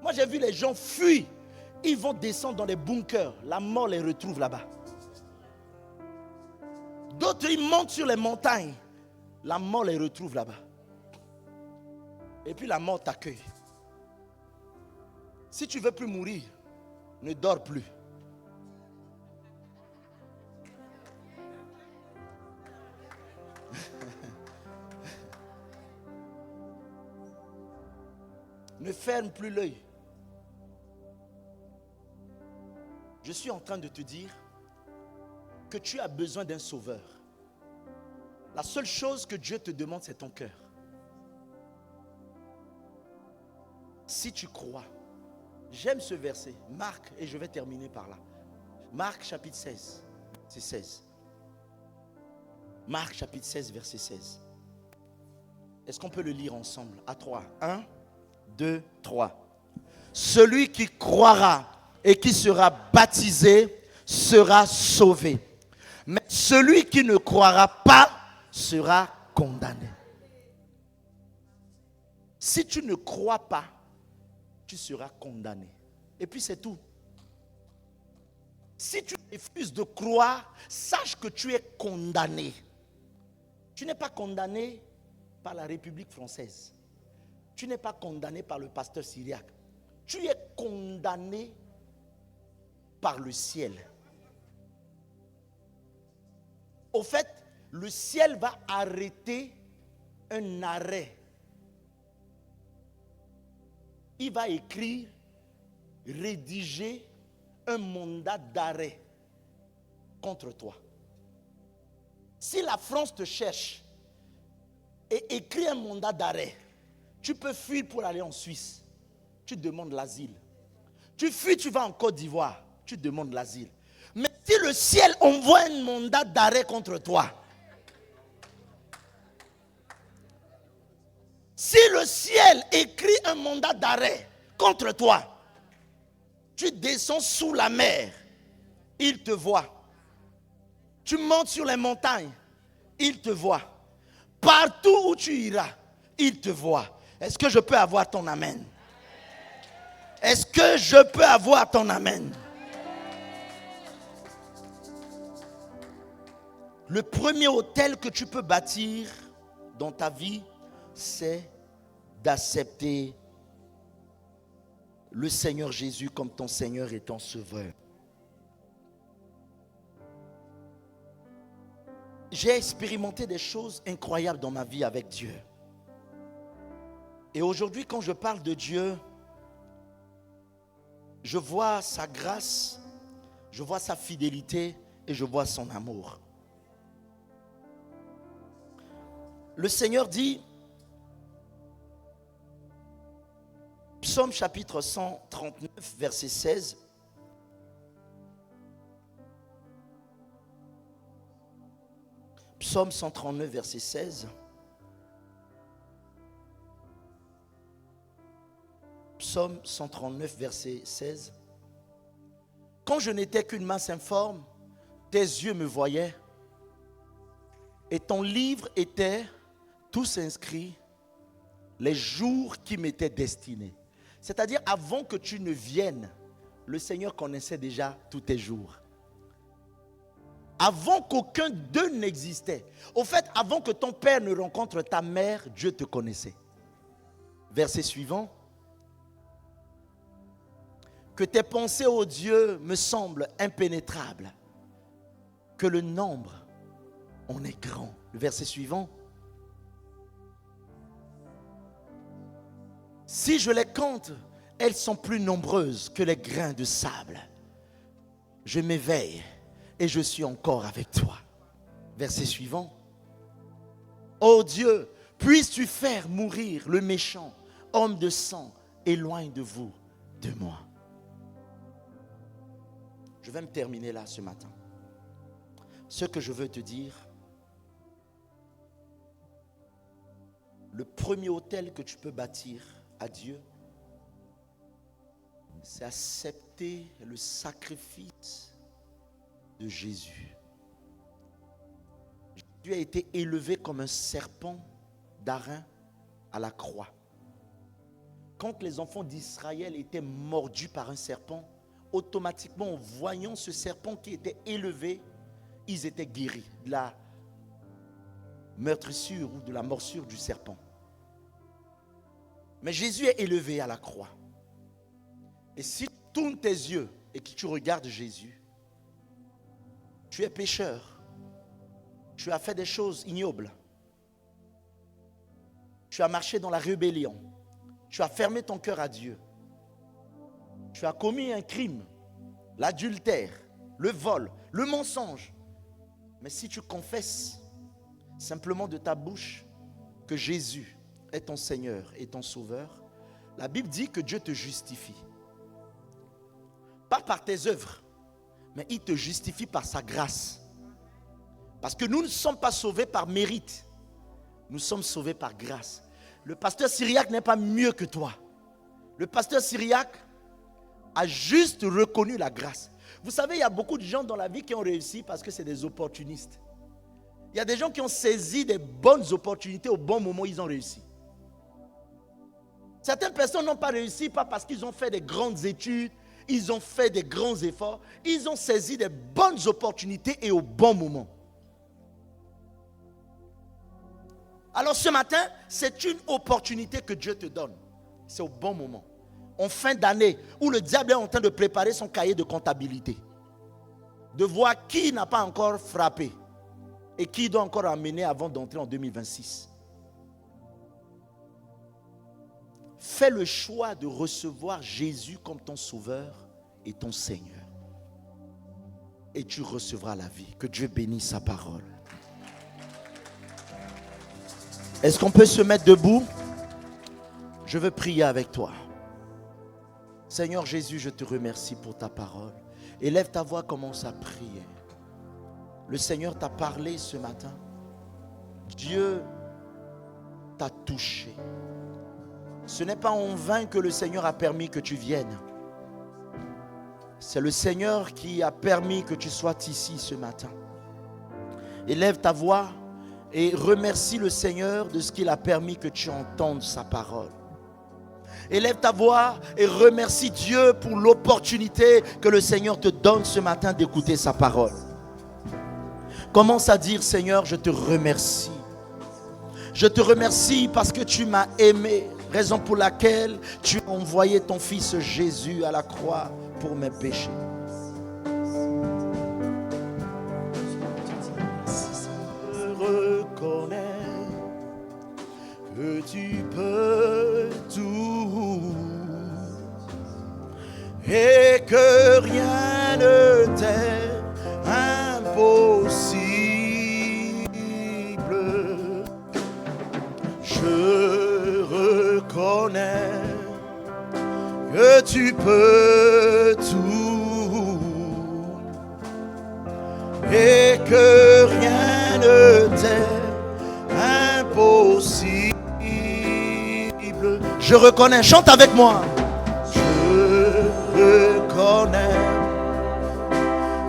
Moi, j'ai vu les gens fuir. Ils vont descendre dans les bunkers. La mort les retrouve là-bas. D'autres, ils montent sur les montagnes. La mort les retrouve là-bas. Et puis la mort t'accueille. Si tu ne veux plus mourir, ne dors plus. Ne ferme plus l'œil. Je suis en train de te dire que tu as besoin d'un sauveur. La seule chose que Dieu te demande, c'est ton cœur. Si tu crois, j'aime ce verset, Marc, et je vais terminer par là. Marc chapitre 16, c'est 16. Marc chapitre 16, verset 16. Est-ce qu'on peut le lire ensemble? À 3. 1, 2, 3. Celui qui croira et qui sera baptisé sera sauvé. Mais celui qui ne croira pas sera condamné. Si tu ne crois pas, tu seras condamné. Et puis c'est tout. Si tu refuses de croire, sache que tu es condamné. Tu n'es pas condamné par la République française. Tu n'es pas condamné par le pasteur syriaque. Tu es condamné par le ciel. Au fait, le ciel va arrêter un arrêt. Il va écrire, rédiger un mandat d'arrêt contre toi. Si la France te cherche et écrit un mandat d'arrêt, tu peux fuir pour aller en Suisse. Tu demandes l'asile. Tu fuis, tu vas en Côte d'Ivoire. Tu demandes l'asile. Mais si le ciel envoie un mandat d'arrêt contre toi, si le ciel écrit un mandat d'arrêt contre toi, tu descends sous la mer, il te voit. Tu montes sur les montagnes, il te voit. Partout où tu iras, il te voit. Est-ce que je peux avoir ton amen? Est-ce que je peux avoir ton amen? Le premier hôtel que tu peux bâtir dans ta vie, c'est d'accepter le Seigneur Jésus comme ton Seigneur et ton Sauveur. J'ai expérimenté des choses incroyables dans ma vie avec Dieu. Et aujourd'hui, quand je parle de Dieu, je vois sa grâce, je vois sa fidélité et je vois son amour. Le Seigneur dit, Psaume chapitre 139, verset 16. Psaume 139, verset 16. Psaume 139, verset 16. Quand je n'étais qu'une masse informe, tes yeux me voyaient et ton livre était tous inscrits les jours qui m'étaient destinés. C'est-à-dire, avant que tu ne viennes, le Seigneur connaissait déjà tous tes jours. Avant qu'aucun d'eux n'existait. Au fait, avant que ton père ne rencontre ta mère, Dieu te connaissait. Verset suivant. Que tes pensées, ô Dieu, me semblent impénétrables. Que le nombre en est grand. Le verset suivant. Si je les compte, elles sont plus nombreuses que les grains de sable. Je m'éveille et je suis encore avec toi. Verset suivant. Ô Dieu, puisses-tu faire mourir le méchant, homme de sang, éloigne de vous, de moi. Je vais me terminer là ce matin. Ce que je veux te dire, le premier hôtel que tu peux bâtir à Dieu, c'est accepter le sacrifice de Jésus. Jésus a été élevé comme un serpent d'airain à la croix. Quand les enfants d'Israël étaient mordus par un serpent, automatiquement, en voyant ce serpent qui était élevé, ils étaient guéris de la meurtrissure ou de la morsure du serpent. Mais Jésus est élevé à la croix. Et si tu tournes tes yeux et que tu regardes Jésus, tu es pécheur. Tu as fait des choses ignobles. Tu as marché dans la rébellion. tu as fermé ton cœur à Dieu. Tu as commis un crime, l'adultère, le vol, le mensonge. Mais si tu confesses simplement de ta bouche que Jésus est ton Seigneur et ton Sauveur, la Bible dit que Dieu te justifie. Pas par tes œuvres, mais il te justifie par sa grâce. Parce que nous ne sommes pas sauvés par mérite. Nous sommes sauvés par grâce. Le pasteur syriaque n'est pas mieux que toi. Le pasteur syriaque a juste reconnu la grâce. Vous savez, il y a beaucoup de gens dans la vie qui ont réussi parce que c'est des opportunistes. Il y a des gens qui ont saisi des bonnes opportunités au bon moment, ils ont réussi. Certaines personnes n'ont pas réussi pas parce qu'ils ont fait des grandes études, ils ont fait des grands efforts, ils ont saisi des bonnes opportunités et au bon moment. Alors ce matin, c'est une opportunité que Dieu te donne. C'est au bon moment. En fin d'année, où le diable est en train de préparer son cahier de comptabilité. De voir qui n'a pas encore frappé et qui doit encore amener avant d'entrer en 2026. Fais le choix de recevoir Jésus comme ton sauveur et ton Seigneur. Et tu recevras la vie. Que Dieu bénisse sa parole. Est-ce qu'on peut se mettre debout? Je veux prier avec toi. Seigneur Jésus, je te remercie pour ta parole. Élève ta voix, commence à prier. Le Seigneur t'a parlé ce matin. Dieu t'a touché. Ce n'est pas en vain que le Seigneur a permis que tu viennes. C'est le Seigneur qui a permis que tu sois ici ce matin. Élève ta voix et remercie le Seigneur de ce qu'il a permis que tu entendes sa parole. Élève ta voix et remercie Dieu pour l'opportunité que le Seigneur te donne ce matin d'écouter sa parole. Commence à dire: Seigneur, je te remercie. Je te remercie parce que tu m'as aimé, raison pour laquelle tu as envoyé ton fils Jésus à la croix pour mes péchés. Je reconnais que tu peux tout et que rien ne t'est impossible. Je reconnais que tu peux tout et que rien ne t'est impossible. Je reconnais, chante avec moi. Je reconnais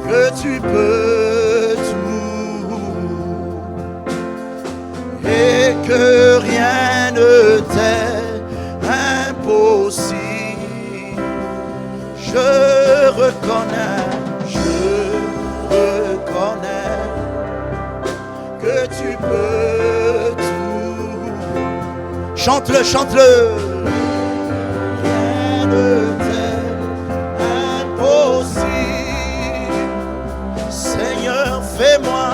que tu peux tout et que rien ne t'est impossible. Je reconnais que tu peux tout. Chante-le, chante-le. Rien ne t'est impossible. Seigneur, fais-moi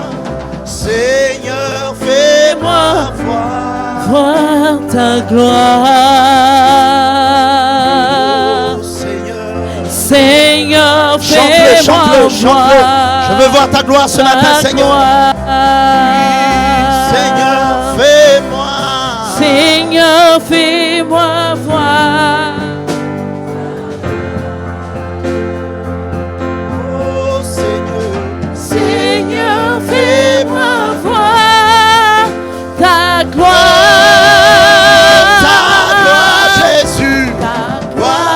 voir ta gloire. Oh, Seigneur, chante-le. Je veux voir ta gloire ce matin, Seigneur. Seigneur, fais-moi voir. Oh, Seigneur, fais-moi voir ta gloire. Ta gloire, Jésus. Ta gloire,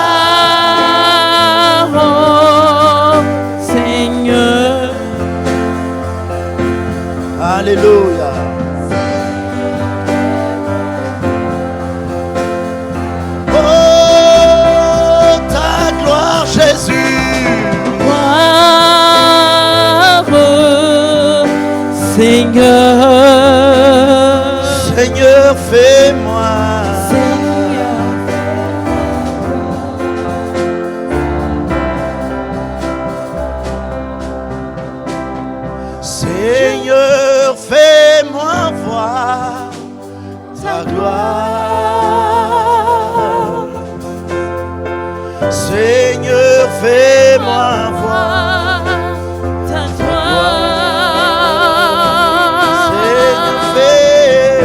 oh Seigneur. Alléluia. Oh, ta gloire, Jésus. Seigneur, Seigneur, fais-moi. Seigneur, fais-moi voir ta gloire. Seigneur, fais-moi voir ta gloire.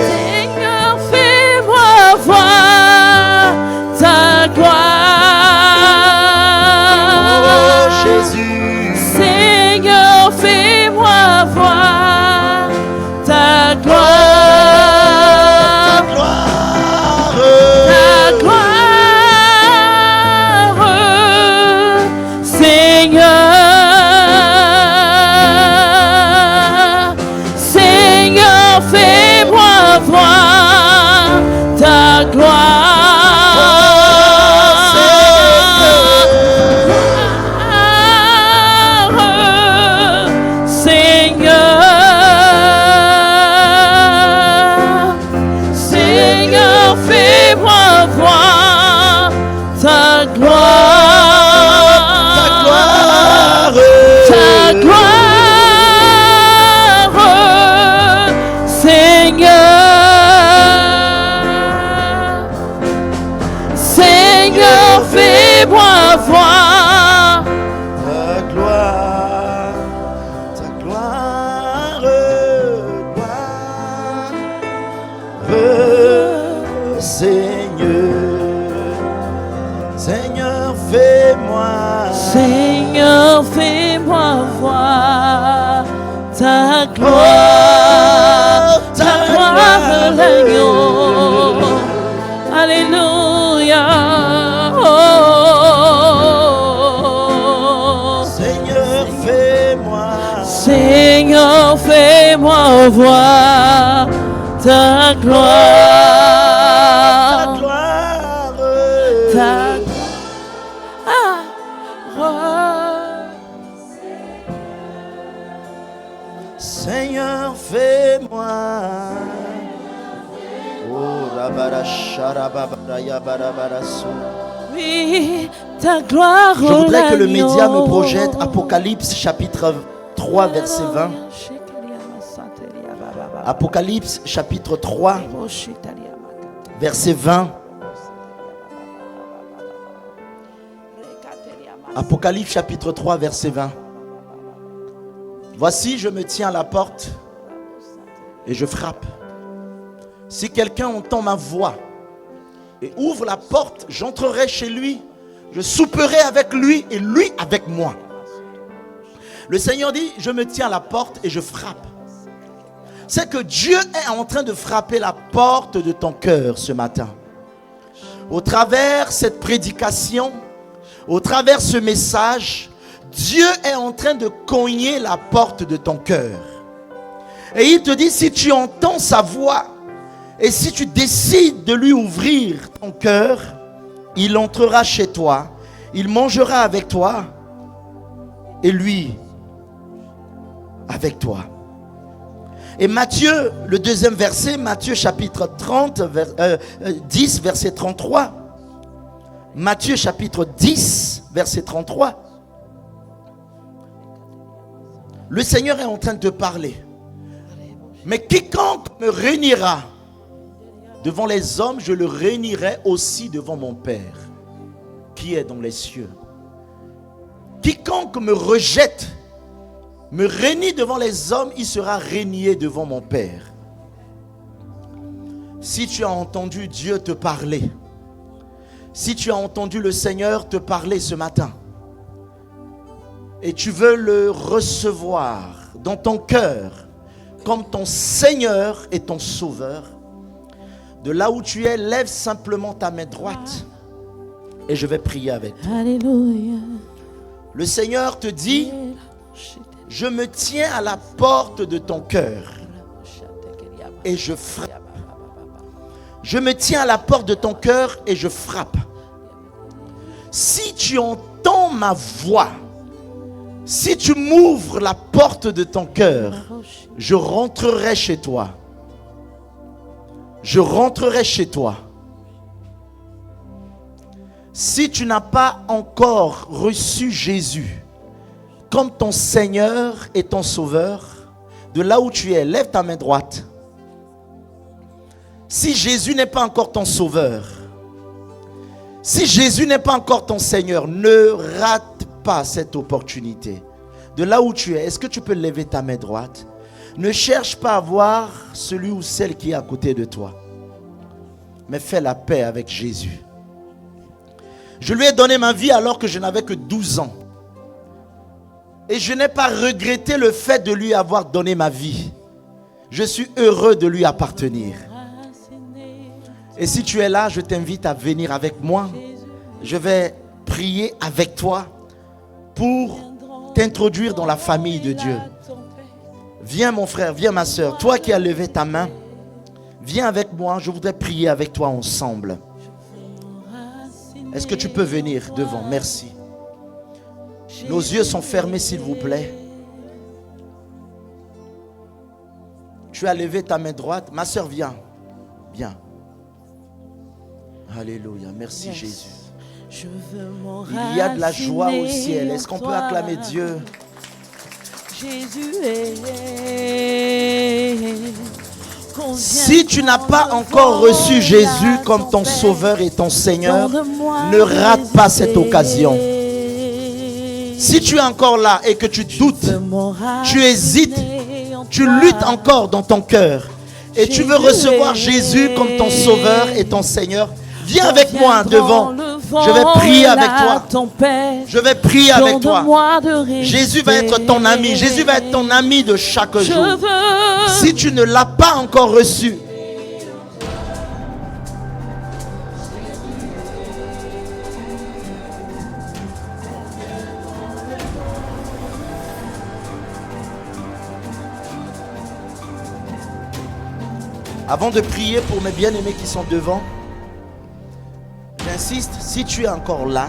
Seigneur, fais-moi voir ta gloire. Oh Jésus, Seigneur, fais-moi voir ta gloire. ta gloire, Ta gloire, Seigneur. Seigneur, fais-moi voir ta gloire. Seigneur, Seigneur, fais-moi voir ta gloire. ta gloire, Ta gloire, Seigneur. Seigneur, fais-moi voir. ta gloire, gloire, Seigneur, Seigneur, fais-moi, Seigneur, fais-moi voir ta gloire. Ta gloire, l'agneau. Alléluia. Oh. Seigneur, fais-moi, Seigneur, fais-moi voir ta gloire. ta gloire, Ta gloire. Seigneur, fais-moi. Oh, rabaracharababarayabarabarasou. Oui, ta gloire. Je voudrais que le média me projette Apocalypse chapitre 3 verset 20. Apocalypse chapitre 3 verset 20. Apocalypse chapitre 3 verset 20. Voici, je me tiens à la porte et je frappe. Si quelqu'un entend ma voix et ouvre la porte, j'entrerai chez lui, je souperai avec lui et lui avec moi. Le Seigneur dit, je me tiens à la porte et je frappe. C'est que Dieu est en train de frapper la porte de ton cœur ce matin. Au travers cette prédication, au travers ce message, Dieu est en train de cogner la porte de ton cœur. Et il te dit, si tu entends sa voix et si tu décides de lui ouvrir ton cœur, il entrera chez toi, il mangera avec toi et lui avec toi. Et Matthieu, le deuxième verset, Matthieu chapitre 10, verset 33. Matthieu chapitre 10, verset 33. Le Seigneur est en train de te parler. Mais quiconque me réunira devant les hommes, je le réunirai aussi devant mon Père qui est dans les cieux. Quiconque me rejette, me réunit devant les hommes, il sera régné devant mon Père. Si tu as entendu Dieu te parler, si tu as entendu le Seigneur te parler ce matin, et tu veux le recevoir dans ton cœur comme ton Seigneur et ton Sauveur, de là où tu es, lève simplement ta main droite et je vais prier avec toi. Alléluia. Le Seigneur te dit, je me tiens à la porte de ton cœur et je frappe. Je me tiens à la porte de ton cœur et je frappe. Si tu entends ma voix, si tu m'ouvres la porte de ton cœur, je rentrerai chez toi. Je rentrerai chez toi. Si tu n'as pas encore reçu Jésus comme ton Seigneur et ton Sauveur, de là où tu es, lève ta main droite. Si Jésus n'est pas encore ton Sauveur, Si Jésus n'est pas encore ton Seigneur, ne rate pas cette opportunité. De là où tu es, est-ce que tu peux lever ta main droite? Ne cherche pas à voir celui ou celle qui est à côté de toi, mais fais la paix avec Jésus. Je lui ai donné ma vie alors que je n'avais que 12 ans. Et je n'ai pas regretté le fait de lui avoir donné ma vie. Je suis heureux de lui appartenir. Et si tu es là, je t'invite à venir avec moi. Je vais prier avec toi pour t'introduire dans la famille de Dieu. Viens mon frère, viens ma soeur. Toi qui as levé ta main, viens avec moi. Je voudrais prier avec toi ensemble. Est-ce que tu peux venir devant? Merci. Nos yeux sont fermés, s'il vous plaît. Tu as levé ta main droite. Ma soeur, viens. Viens. Alléluia. Merci Jésus. Il y a de la joie au ciel. Est-ce qu'on peut acclamer Dieu? Si tu n'as pas encore reçu Jésus comme ton Sauveur et ton Seigneur, ne rate pas cette occasion. Si tu es encore là et que tu doutes, tu hésites, tu luttes encore dans ton cœur et tu veux recevoir Jésus comme ton Sauveur et ton Seigneur, viens avec moi devant. Je vais prier avec toi. Je vais prier avec toi. Jésus va être ton ami. Jésus va être ton ami de chaque jour. Si tu ne l'as pas encore reçu, avant de prier pour mes bien-aimés qui sont devant, j'insiste, si tu es encore là,